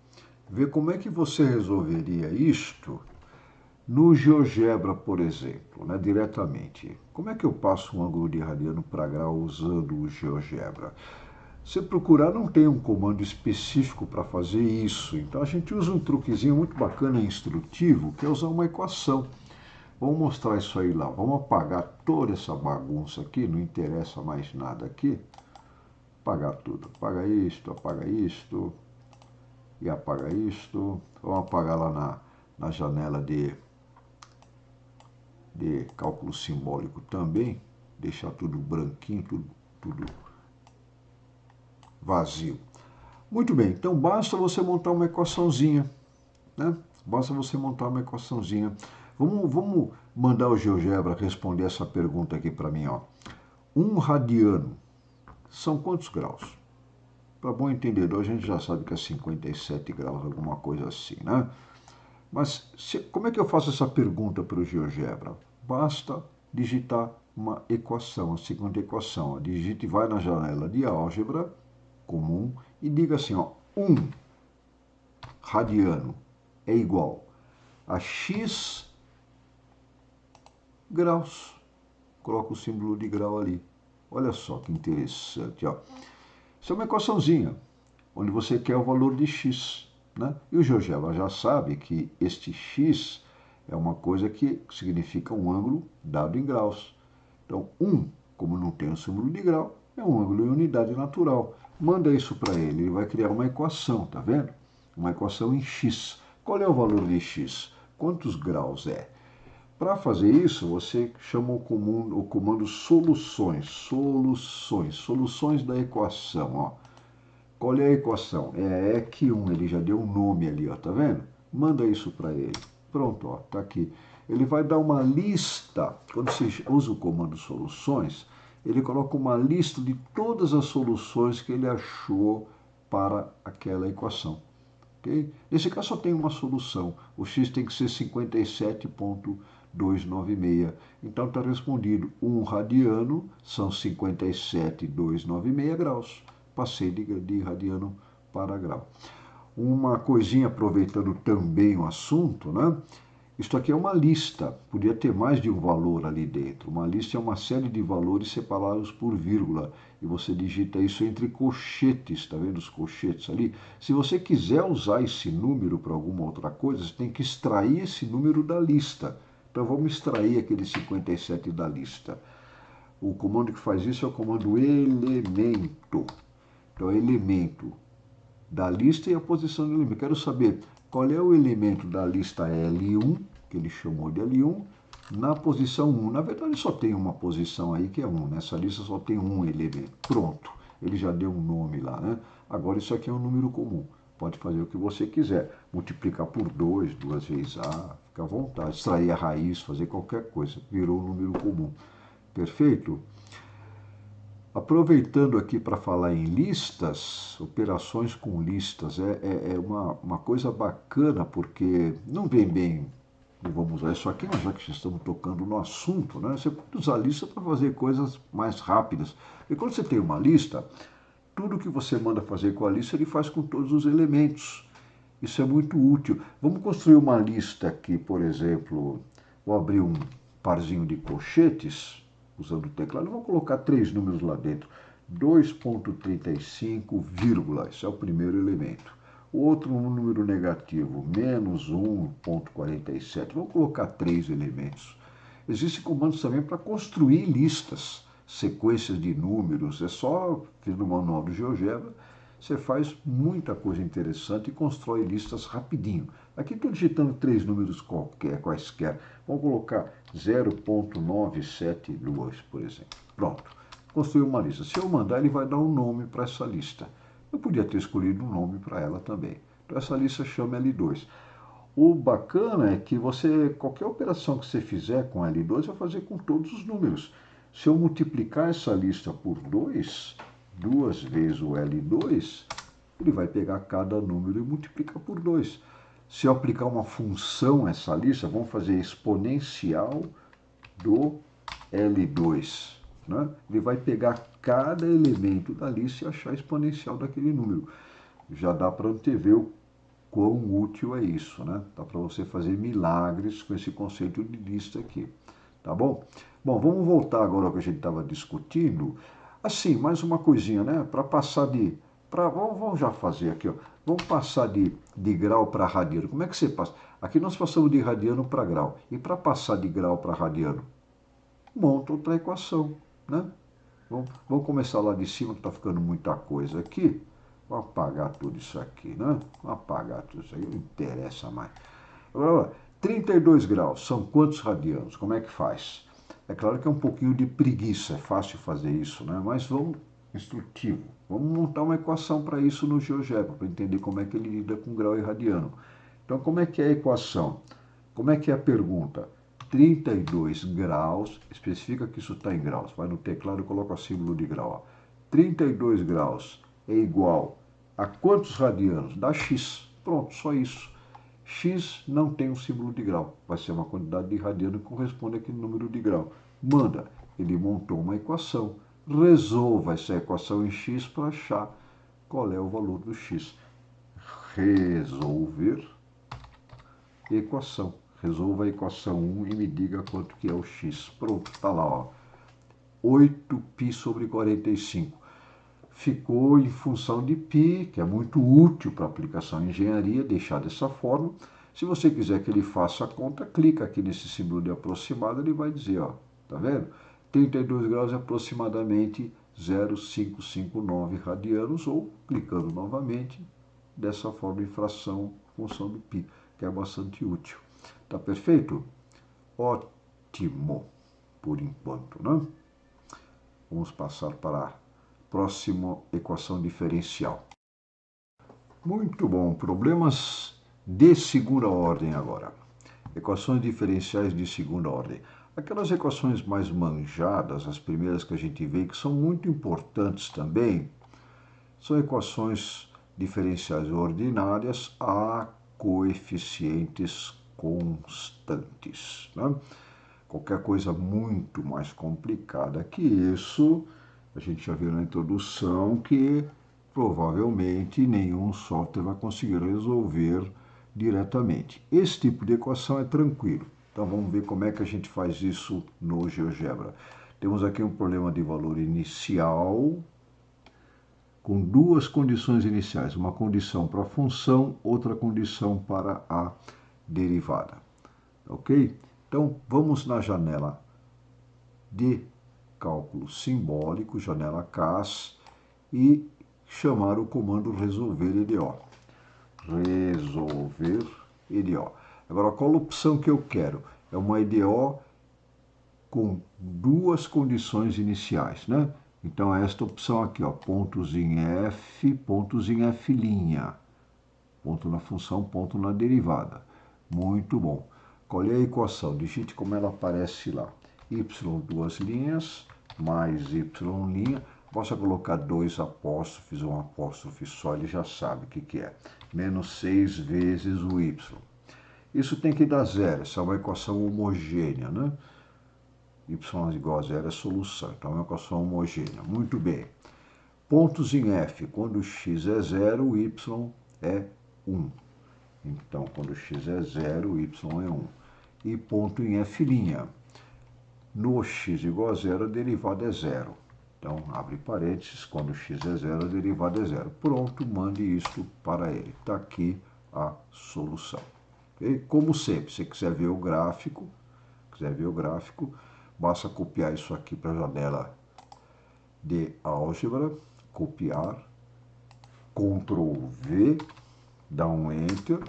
ver como é que você resolveria isto no GeoGebra, por exemplo, né, diretamente. Como é que eu passo um ângulo de radiano para grau usando o GeoGebra? Se procurar, não tem um comando específico para fazer isso. Então a gente usa um truquezinho muito bacana e instrutivo, que é usar uma equação. Vamos mostrar isso aí lá. Vamos apagar toda essa bagunça aqui, não interessa mais nada aqui. Apagar tudo. Apaga isto e apaga isto. Vamos apagar lá na janela de cálculo simbólico também. Deixar tudo branquinho, tudo vazio. Muito bem, então basta você montar uma equaçãozinha, né? Basta você montar uma equaçãozinha. Vamos mandar o GeoGebra responder essa pergunta aqui para mim, ó. Um radiano são quantos graus? Para bom entendedor, a gente já sabe que é 57 graus, alguma coisa assim, né? Mas como é que eu faço essa pergunta para o GeoGebra? Basta digitar uma equação, a segunda equação. Digite, vai na janela de álgebra comum e diga assim, ó, 1 radiano é igual a x graus. Coloca o símbolo de grau ali. Olha só que interessante, ó. Isso é uma equaçãozinha, onde você quer o valor de x, né? E o GeoGebra já sabe que este x é uma coisa que significa um ângulo dado em graus. Então, 1, como não tem o símbolo de grau, é um ângulo em unidade natural. Manda isso para ele, ele vai criar uma equação, tá vendo? Uma equação em x. Qual é o valor de x? Quantos graus é? Para fazer isso, você chama o comando soluções da equação. Ó. Qual é a equação? É a EQ1, ele já deu um nome ali, ó, tá vendo? Manda isso para ele. Pronto, ó, tá aqui. Ele vai dar uma lista, quando você usa o comando soluções, ele coloca uma lista de todas as soluções que ele achou para aquela equação. Okay? Nesse caso só tem uma solução, o x tem que ser 57,296. Então está respondido, 1 radiano são 57,296 graus. Passei de radiano para grau. Uma coisinha aproveitando também o assunto, né? Isto aqui é uma lista, podia ter mais de um valor ali dentro. Uma lista é uma série de valores separados por vírgula. E você digita isso entre colchetes, está vendo os colchetes ali? Se você quiser usar esse número para alguma outra coisa, você tem que extrair esse número da lista. Então vamos extrair aquele 57 da lista. O comando que faz isso é o comando elemento. Então, elemento da lista e a posição do elemento. Quero saber qual é o elemento da lista L1, que ele chamou de L1, na posição 1. Na verdade, só tem uma posição aí que é 1. Nessa lista só tem um elemento. Pronto. Ele já deu um nome lá, né? Agora, isso aqui é um número comum. Pode fazer o que você quiser. Multiplicar por 2, 2 vezes A, fica à vontade. Extrair a raiz, fazer qualquer coisa. Virou um número comum. Perfeito? Aproveitando aqui para falar em listas, operações com listas, é uma coisa bacana, porque não vem bem, vamos usar isso aqui, mas já que estamos tocando no assunto, né? Você pode usar a lista para fazer coisas mais rápidas. E quando você tem uma lista, tudo que você manda fazer com a lista, ele faz com todos os elementos. Isso é muito útil. Vamos construir uma lista aqui, por exemplo, vou abrir um parzinho de colchetes, usando o teclado, vou colocar 3 números lá dentro. 2,35, vírgula, esse é o primeiro elemento. O outro um número negativo, menos 1,47. Vou colocar 3 elementos. Existem comandos também para construir listas, sequências de números. É só, fiz no manual do GeoGebra, você faz muita coisa interessante e constrói listas rapidinho. Aqui estou digitando 3 números quaisquer. Vamos colocar 0,972, por exemplo. Pronto. Construiu uma lista. Se eu mandar, ele vai dar um nome para essa lista. Eu podia ter escolhido um nome para ela também. Então, essa lista chama L2. O bacana é que qualquer operação que você fizer com L2, vai fazer com todos os números. Se eu multiplicar essa lista por 2, 2 vezes o L2, ele vai pegar cada número e multiplicar por 2. Se eu aplicar uma função a essa lista, vamos fazer exponencial do L2. Né? Ele vai pegar cada elemento da lista e achar a exponencial daquele número. Já dá para antever o quão útil é isso, né? Dá para você fazer milagres com esse conceito de lista aqui, tá bom? Bom, vamos voltar agora ao que a gente estava discutindo. Assim, mais uma coisinha, né? Para passar de... vamos já fazer aqui, ó. Vamos passar de grau para radiano. Como é que você passa? Aqui nós passamos de radiano para grau. E para passar de grau para radiano? Monta outra equação, né? Vamos começar lá de cima, que está ficando muita coisa aqui. Vou apagar tudo isso aqui, né? Vou apagar tudo isso aqui, não interessa mais. Agora, 32 graus, são quantos radianos? Como é que faz? É claro que é um pouquinho de preguiça, é fácil fazer isso, né? Mas vamos, instrutivo, vamos montar uma equação para isso no GeoGebra, para entender como é que ele lida com grau e radiano. Então, como é que é a equação? Como é que é a pergunta? 32 graus, especifica que isso está em graus, vai no teclado e coloca o símbolo de grau. Ó. 32 graus é igual a quantos radianos? Dá x. Pronto, só isso. X não tem um símbolo de grau, vai ser uma quantidade de radiano que corresponde àquele número de grau. Manda, ele montou uma equação, resolva essa equação em x para achar qual é o valor do x. Resolver equação. Resolva a equação 1 e me diga quanto que é o x. Pronto, está lá, ó. 8π sobre 45. Ficou em função de π, que é muito útil para aplicação em engenharia, deixar dessa forma. Se você quiser que ele faça a conta, clica aqui nesse símbolo de aproximado, ele vai dizer, ó, tá vendo? 32 graus é aproximadamente 0,559 radianos, ou, clicando novamente, dessa forma em fração, função do π, que é bastante útil. Tá perfeito? Ótimo, por enquanto, né? Vamos passar para a próxima equação diferencial. Muito bom, problemas de segunda ordem agora. Equações diferenciais de segunda ordem. Aquelas equações mais manjadas, as primeiras que a gente vê, que são muito importantes também, são equações diferenciais ordinárias a coeficientes constantes. Né? Qualquer coisa muito mais complicada que isso, a gente já viu na introdução que provavelmente nenhum software vai conseguir resolver diretamente. Esse tipo de equação é tranquilo. Então vamos ver como é que a gente faz isso no GeoGebra. Temos aqui um problema de valor inicial com duas condições iniciais, uma condição para a função, outra condição para a derivada. Ok? Então, vamos na janela de cálculo simbólico, janela CAS, e chamar o comando resolver EDO. Resolver EDO. Agora, qual a opção que eu quero? É uma EDO com duas condições iniciais, né? Então, é esta opção aqui, ó, pontos em F, pontos em F'. Ponto na função, ponto na derivada. Muito bom. Qual é a equação? Digite como ela aparece lá. Y, duas linhas, mais Y'. Basta colocar dois apóstrofes ou um apóstrofe só, ele já sabe o que é. Menos 6 vezes o Y. Isso tem que dar zero, essa é uma equação homogênea, né? Y igual a zero é solução, então é uma equação homogênea. Muito bem. Pontos em F, quando x é zero, o y é 1. Então, quando x é zero, o y é 1. E ponto em F'. No x igual a zero, a derivada é zero. Então, abre parênteses, quando x é zero, a derivada é zero. Pronto, mande isso para ele. Está aqui a solução. Okay? Como sempre, se quiser ver o gráfico, basta copiar isso aqui para a janela de álgebra, copiar, Ctrl V, dá um Enter,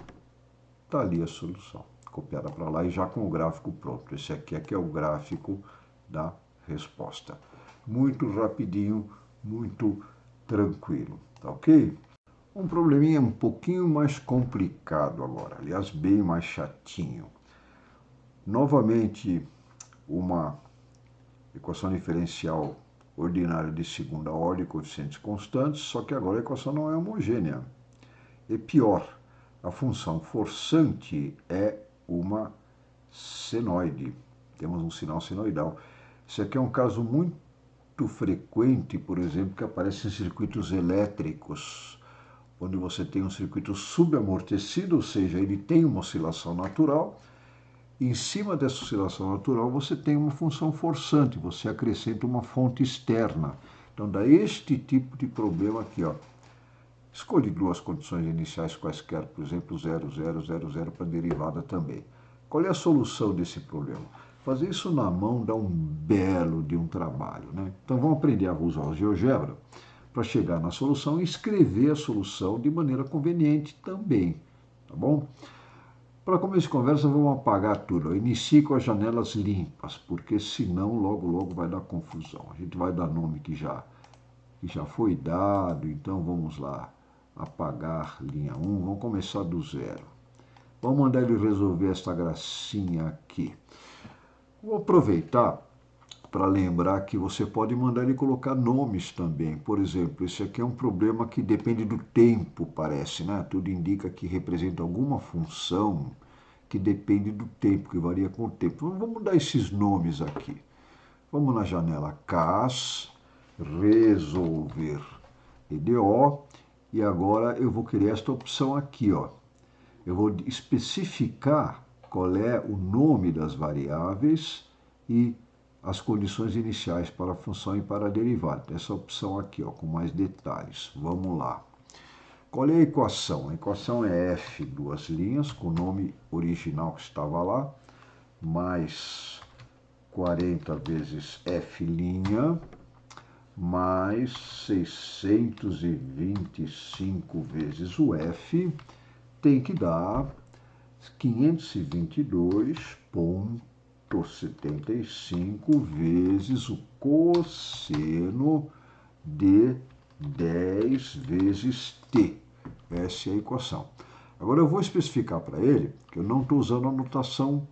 está ali a solução. Copiada para lá e já com o gráfico pronto. Esse aqui é que é o gráfico da resposta. Muito rapidinho, muito tranquilo, tá ok? Um probleminha um pouquinho mais complicado agora, aliás, bem mais chatinho. Novamente, uma equação diferencial ordinária de segunda ordem, coeficientes constantes, só que agora a equação não é homogênea. E pior, a função forçante é uma senoide. Temos um sinal senoidal. Isso aqui é um caso muito frequente, por exemplo, que aparece em circuitos elétricos, onde você tem um circuito subamortecido, ou seja, ele tem uma oscilação natural. Em cima dessa oscilação natural, você tem uma função forçante, você acrescenta uma fonte externa. Então, dá este tipo de problema aqui, ó. Escolhe duas condições iniciais quaisquer, por exemplo, 0, 0, 0, 0 para a derivada também. Qual é a solução desse problema? Fazer isso na mão dá um belo de um trabalho, né? Então vamos aprender a usar o GeoGebra para chegar na solução e escrever a solução de maneira conveniente também, tá bom? Para começo de conversa, vamos apagar tudo. Inicie com as janelas limpas, porque senão logo vai dar confusão. A gente vai dar nome que já foi dado, então vamos lá. Apagar linha 1, vamos começar do zero. Vamos mandar ele resolver esta gracinha aqui. Vou aproveitar para lembrar que você pode mandar ele colocar nomes também. Por exemplo, esse aqui é um problema que depende do tempo, parece, né? Tudo indica que representa alguma função que depende do tempo, que varia com o tempo. Vamos dar esses nomes aqui. Vamos na janela CAS, resolver EDO. E agora eu vou criar esta opção aqui, ó. Eu vou especificar qual é o nome das variáveis e as condições iniciais para a função e para a derivada. Essa opção aqui, ó, com mais detalhes. Vamos lá. Qual é a equação? A equação é F, duas linhas, com o nome original que estava lá, mais 40 vezes F', mais 625 vezes o F, tem que dar 522,75 vezes o cosseno de 10 vezes t. Essa é a equação. Agora eu vou especificar para ele que eu não estou usando a notação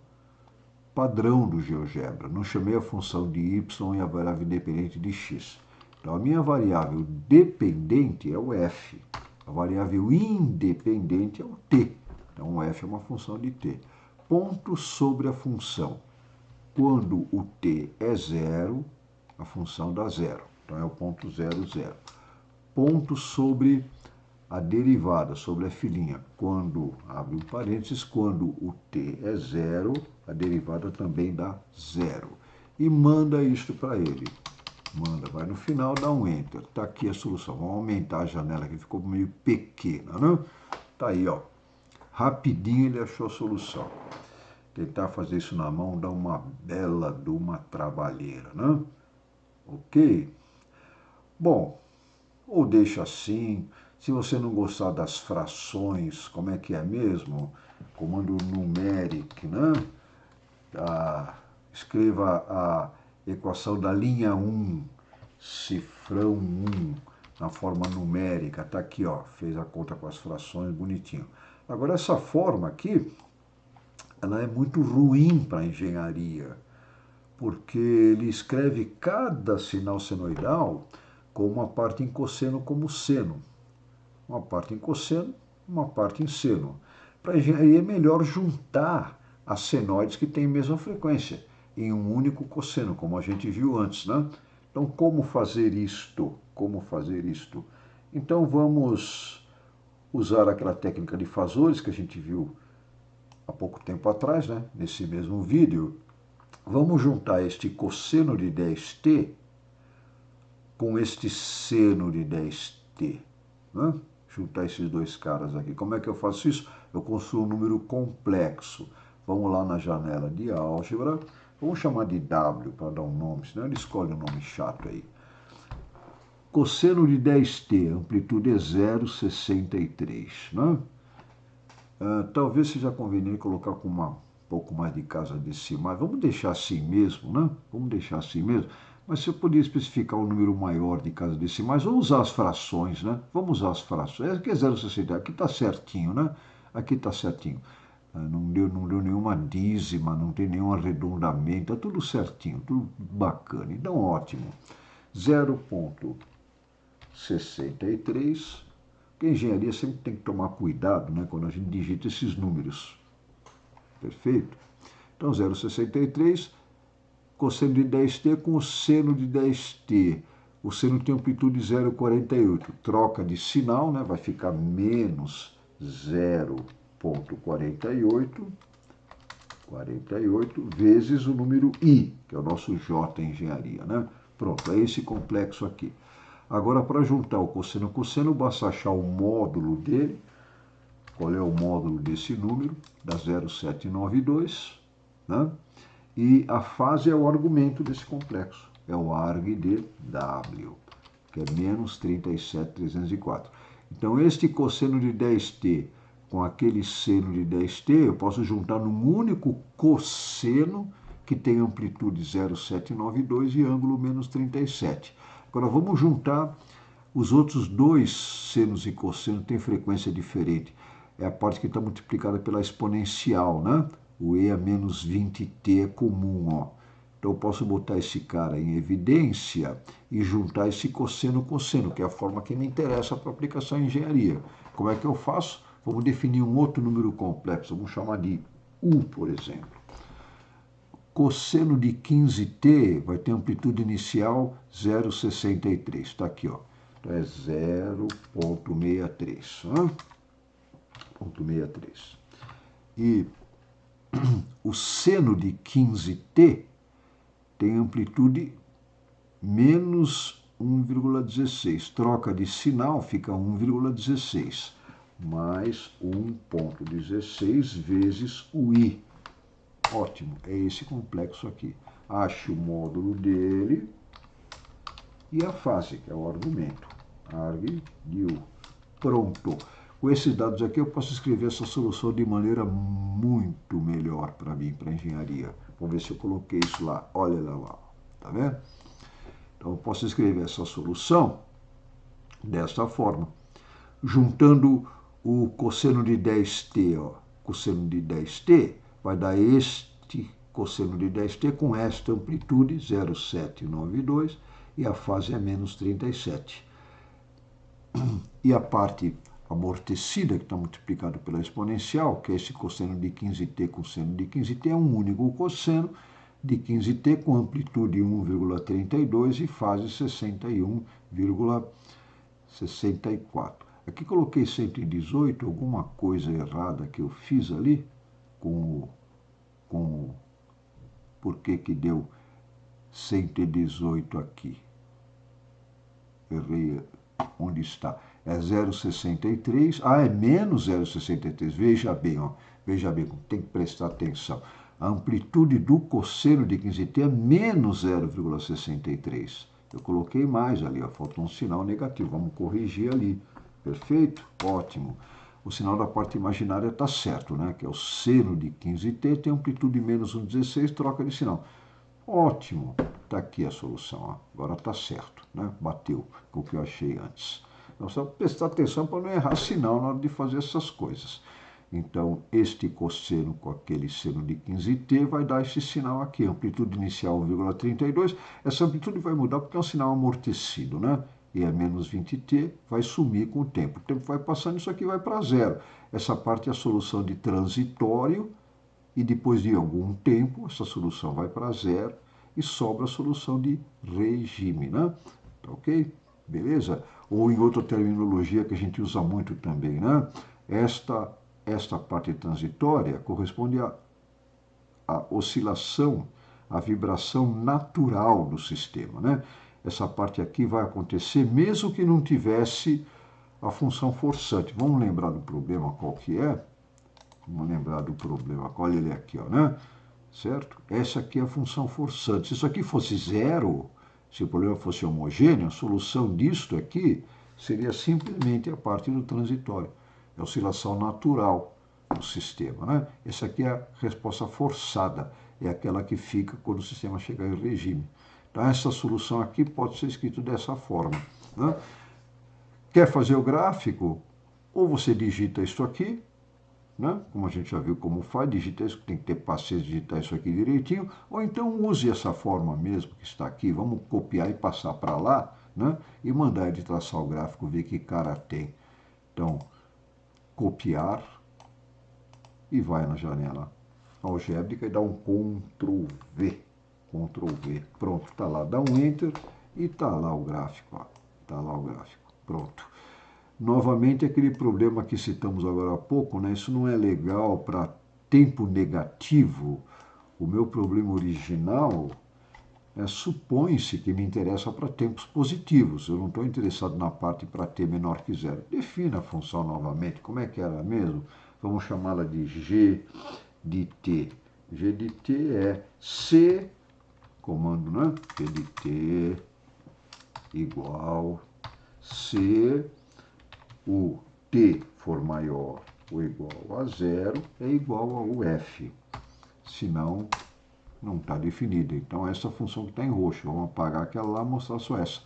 padrão do GeoGebra. Não chamei a função de y e a variável independente de x. Então, a minha variável dependente é o f. A variável independente é o t. Então, o f é uma função de t. Ponto sobre a função. Quando o t é zero, a função dá zero. Então, é o ponto 0, 0. Ponto sobre a derivada, sobre a f'. Quando, abre um parênteses, quando o t é zero, a derivada também dá zero. E manda isto para ele. Manda, vai no final, dá um Enter. Está aqui a solução. Vamos aumentar a janela que ficou meio pequena, né? Está aí, ó. Rapidinho ele achou a solução. Tentar fazer isso na mão dá uma bela de uma trabalheira, né? Ok? Bom, ou deixa assim. Se você não gostar das frações, como é que é mesmo? Comando numeric, né? Escreva a equação da linha 1, cifrão 1, na forma numérica. Está aqui, ó, fez a conta com as frações, bonitinho. Agora, essa forma aqui, ela é muito ruim para engenharia, porque ele escreve cada sinal senoidal com uma parte em cosseno como seno. Uma parte em cosseno, uma parte em seno. Para engenharia é melhor juntar as senoides que têm mesma frequência em um único cosseno, como a gente viu antes, né? Então, como fazer isto? Como fazer isto? Então, vamos usar aquela técnica de fasores que a gente viu há pouco tempo atrás, né? Nesse mesmo vídeo. Vamos juntar este cosseno de 10t com este seno de 10t, né? Juntar esses dois caras aqui. Como é que eu faço isso? Eu construo um número complexo. Vamos lá na janela de álgebra. Vamos chamar de W para dar um nome, senão ele escolhe um nome chato aí. Cosseno de 10t, amplitude é 0,63. Né? Talvez seja conveniente colocar com um pouco mais de casa decimal. Vamos deixar assim mesmo, né? Vamos deixar assim mesmo. Mas você poderia especificar um número maior de casas decimais ou usar as frações, né? Vamos usar as frações. Aqui é 0,60, aqui está certinho, né? Aqui está certinho. Não deu nenhuma dízima, não tem nenhum arredondamento, está tudo certinho, tudo bacana. Então, ótimo. 0,63. Porque a engenharia sempre tem que tomar cuidado, né, quando a gente digita esses números. Perfeito? Então, 0,63 cosseno de 10t com o seno de 10t. O seno tem amplitude 0,48. Troca de sinal, né? Vai ficar menos 0,48 vezes o número i, que é o nosso j em engenharia, né? Pronto, é esse complexo aqui. Agora, para juntar o cosseno com o seno, basta achar o módulo dele. Qual é o módulo desse número? Da 0,792, né? E a fase é o argumento desse complexo, é o arg de W, que é menos 37.304. Então, este cosseno de 10t com aquele seno de 10t, eu posso juntar num único cosseno que tem amplitude 0,792 e ângulo menos 37. Agora, vamos juntar os outros dois senos e cossenos, têm frequência diferente. É a parte que está multiplicada pela exponencial, né? O e a menos 20t é comum, ó. Então eu posso botar esse cara em evidência e juntar esse cosseno com cosseno, que é a forma que me interessa para aplicação em engenharia. Como é que eu faço? Vamos definir um outro número complexo, vamos chamar de U, por exemplo. Cosseno de 15t vai ter amplitude inicial 0,63. Está aqui, ó. Então é 0,63. 0,63. E o seno de 15t tem amplitude menos 1,16. Troca de sinal, fica 1,16. Mais 1,16 vezes o i. Ótimo, é esse complexo aqui. Ache o módulo dele e a fase, que é o argumento. Arg de u. Pronto. Com esses dados aqui, eu posso escrever essa solução de maneira muito melhor para mim, para engenharia. Vamos ver se eu coloquei isso lá. Olha lá, tá vendo? Então, eu posso escrever essa solução desta forma, juntando o cosseno de 10t, ó, cosseno de 10t, vai dar este cosseno de 10t com esta amplitude, 0,792, e a fase é menos 37. E a parte amortecida, que está multiplicada pela exponencial, que é esse cosseno de 15t com seno de 15t, é um único cosseno de 15t com amplitude 1,32 e fase 61,64. Aqui coloquei 118, alguma coisa errada que eu fiz ali, com por que deu 118 aqui. Errei, onde está? É 0,63, é menos 0,63, veja bem, ó, veja bem, tem que prestar atenção. A amplitude do cosseno de 15t é menos 0,63. Eu coloquei mais ali, ó, faltou um sinal negativo. Vamos corrigir ali. Perfeito? Ótimo. O sinal da parte imaginária está certo, né? Que é o seno de 15t, tem amplitude menos 1,16, troca de sinal. Ótimo. Está aqui a solução. Ó. Agora está certo, né? Bateu com o que eu achei antes. Então, só prestar atenção para não errar sinal na hora de fazer essas coisas. Então, este cosseno com aquele seno de 15t vai dar esse sinal aqui, amplitude inicial 1,32. Essa amplitude vai mudar porque é um sinal amortecido, né? E é menos 20t, vai sumir com o tempo. O tempo vai passando, isso aqui vai para zero. Essa parte é a solução de transitório, e depois de algum tempo, essa solução vai para zero e sobra a solução de regime, né? Tá ok? Beleza? Ou em outra terminologia que a gente usa muito também, né? Esta parte transitória corresponde à oscilação, à vibração natural do sistema, né? Essa parte aqui vai acontecer mesmo que não tivesse a função forçante. Vamos lembrar do problema qual que é? Vamos lembrar do problema. Olha ele aqui, ó, né? Certo? Essa aqui é a função forçante. Se isso aqui fosse zero, se o problema fosse homogêneo, a solução disto aqui seria simplesmente a parte do transitório. É a oscilação natural do sistema, né? Essa aqui é a resposta forçada. É aquela que fica quando o sistema chegar em regime. Então, essa solução aqui pode ser escrita dessa forma, né? Quer fazer o gráfico? Ou você digita isso aqui, né? Como a gente já viu como faz, digita isso, tem que ter paciência de digitar isso aqui direitinho, ou então use essa forma mesmo que está aqui, vamos copiar e passar para lá, né? E mandar ele traçar o gráfico, ver que cara tem. Então, copiar e vai na janela algébrica e dá um Ctrl V. Ctrl V. Pronto, está lá. Dá um Enter e está lá o gráfico. Está lá o gráfico. Pronto. Novamente, aquele problema que citamos agora há pouco, né? Isso não é legal para tempo negativo. O meu problema original supõe-se que me interessa para tempos positivos. Eu não estou interessado na parte para t menor que zero. Defina a função novamente. Como é que era mesmo? Vamos chamá-la de g de t. G de t é c, comando, né? G de t igual c, o t for maior ou igual a zero, é igual ao f. Senão, não está definida. Então, essa função que está em roxo. Vamos apagar aquela lá e mostrar só essa.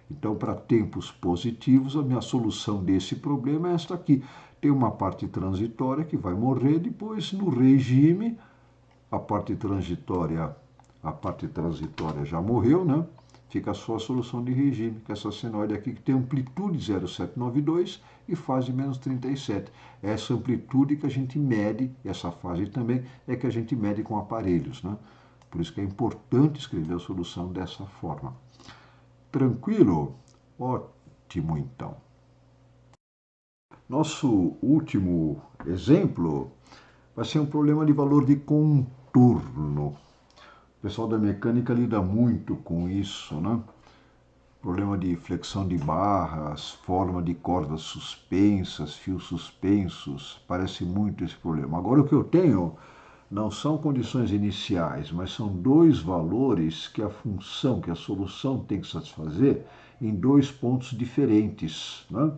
Então, para tempos positivos, a minha solução desse problema é esta aqui. Tem uma parte transitória que vai morrer, depois no regime, a parte transitória já morreu, né? Fica só a solução de regime, que é essa senoide aqui que tem amplitude 0,792 e fase menos 37. Essa amplitude que a gente mede, essa fase também, é que a gente mede com aparelhos, né? Por isso que é importante escrever a solução dessa forma. Tranquilo? Ótimo, então. Nosso último exemplo vai ser um problema de valor de contorno. O pessoal da mecânica lida muito com isso, né? Problema de flexão de barras, forma de cordas suspensas, fios suspensos, parece muito esse problema. Agora o que eu tenho não são condições iniciais, mas são dois valores que a função, que a solução tem que satisfazer em dois pontos diferentes, né?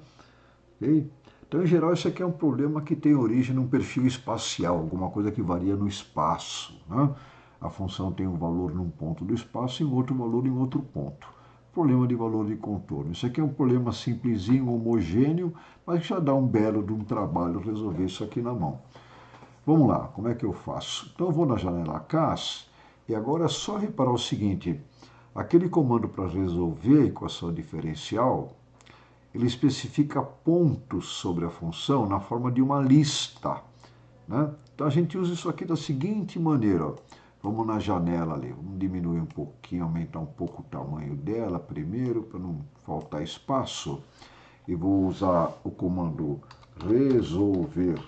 Okay? Então, em geral, isso aqui é um problema que tem origem num perfil espacial, alguma coisa que varia no espaço, né? A função tem um valor num ponto do espaço e outro valor em outro ponto. Problema de valor de contorno. Isso aqui é um problema simplesinho, homogêneo, mas que já dá um belo de um trabalho resolver isso aqui na mão. Vamos lá, como é que eu faço? Então eu vou na janela CAS e agora é só reparar o seguinte, aquele comando para resolver a equação diferencial, ele especifica pontos sobre a função na forma de uma lista, né? Então a gente usa isso aqui da seguinte maneira, ó. Vamos na janela ali, vamos diminuir um pouquinho, aumentar um pouco o tamanho dela primeiro, para não faltar espaço. E vou usar o comando resolver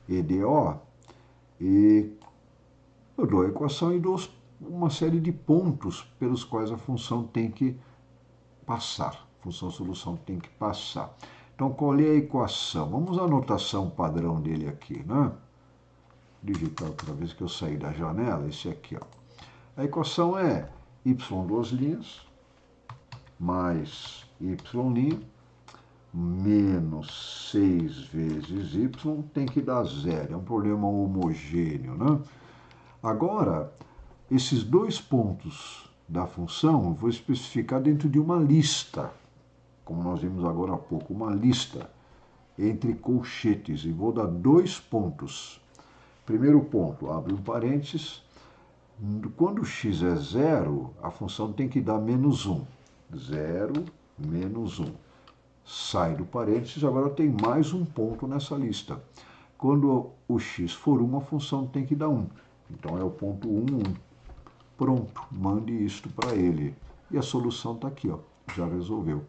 EDO, e eu dou a equação e dou uma série de pontos pelos quais a função tem que passar. A função solução tem que passar. Então, qual é a equação? Vamos à notação padrão dele aqui, né? Digitar outra vez que eu saí da janela, esse aqui, ó. A equação é y duas linhas, mais y' menos 6 vezes y tem que dar zero. É um problema homogêneo, né? Agora, esses dois pontos da função eu vou especificar dentro de uma lista, como nós vimos agora há pouco, uma lista entre colchetes, e vou dar 2 pontos. Primeiro ponto, abre um parênteses, quando x é zero, a função tem que dar menos 1. 0, menos 1. Sai do parênteses, agora tem mais um ponto nessa lista. Quando o x for 1, a função tem que dar 1. Então é o ponto 1, 1. Pronto, mande isto para ele. E a solução está aqui, ó, já resolveu.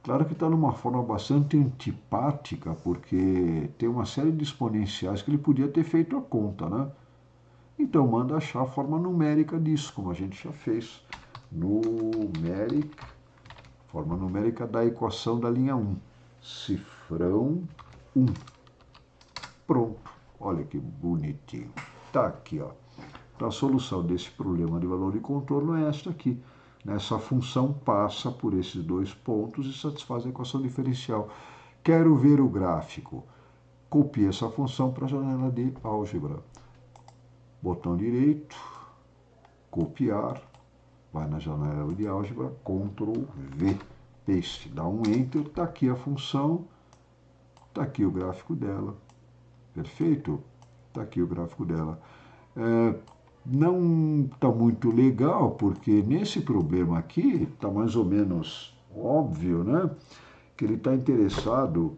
Claro que está numa forma bastante antipática, porque tem uma série de exponenciais que ele podia ter feito a conta, né? Então manda achar a forma numérica disso, como a gente já fez. Forma numérica da equação da linha 1. Cifrão 1. Pronto, olha que bonitinho. Está aqui, ó. Então a solução desse problema de valor de contorno é esta aqui. Essa função passa por esses 2 pontos e satisfaz a equação diferencial. Quero ver o gráfico. Copie essa função para a janela de álgebra. Botão direito, copiar, vai na janela de álgebra, Ctrl V, paste, dá um Enter, está aqui a função, está aqui o gráfico dela. Perfeito? Está aqui o gráfico dela. Não está muito legal, porque nesse problema aqui está mais ou menos óbvio, né? Que ele está interessado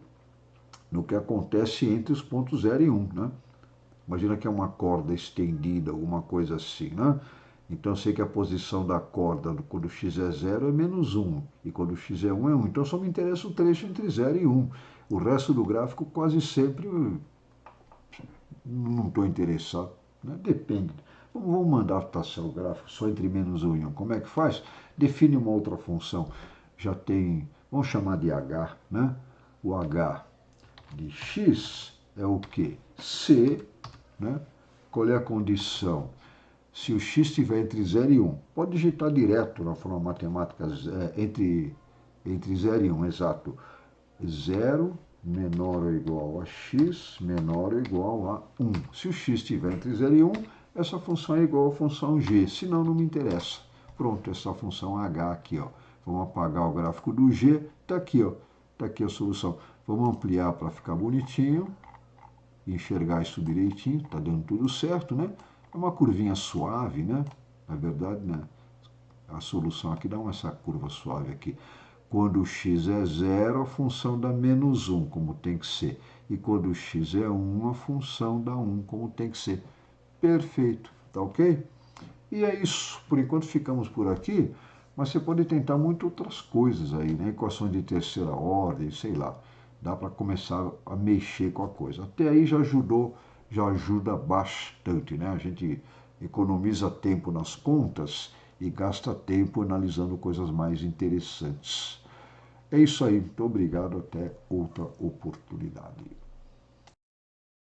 no que acontece entre os pontos 0 e 1, né? Imagina que é uma corda estendida, alguma coisa assim, né? Então, eu sei que a posição da corda quando x é 0 é menos 1, e quando x é 1 é 1. Então, só me interessa o trecho entre 0 e 1. O resto do gráfico, quase sempre, não estou interessado, né? Depende. Vamos mandar traçar o gráfico só entre menos 1 e 1. Como é que faz? Define uma outra função. Já tem, vamos chamar de h, né? O h de x é o quê? C, né? Qual é a condição? Se o x estiver entre 0 e 1, pode digitar direto na forma matemática, entre 0 e 1, exato. 0 menor ou igual a x menor ou igual a 1. Se o x estiver entre 0 e 1, essa função é igual à função g, senão não me interessa. Pronto, essa função h aqui, ó. Vamos apagar o gráfico do g, está aqui, ó. Está aqui a solução. Vamos ampliar para ficar bonitinho, enxergar isso direitinho, está dando tudo certo, né? É uma curvinha suave, né? Na verdade, né? A solução aqui dá essa curva suave aqui. Quando o x é 0, a função dá menos 1, como tem que ser. E quando o x é 1, a função dá 1, como tem que ser. Perfeito, tá ok? E é isso. Por enquanto ficamos por aqui, mas você pode tentar muitas outras coisas aí, né? Equações de terceira ordem, sei lá. Dá para começar a mexer com a coisa. Até aí já ajuda bastante, né? A gente economiza tempo nas contas e gasta tempo analisando coisas mais interessantes. É isso aí. Muito obrigado. Até outra oportunidade.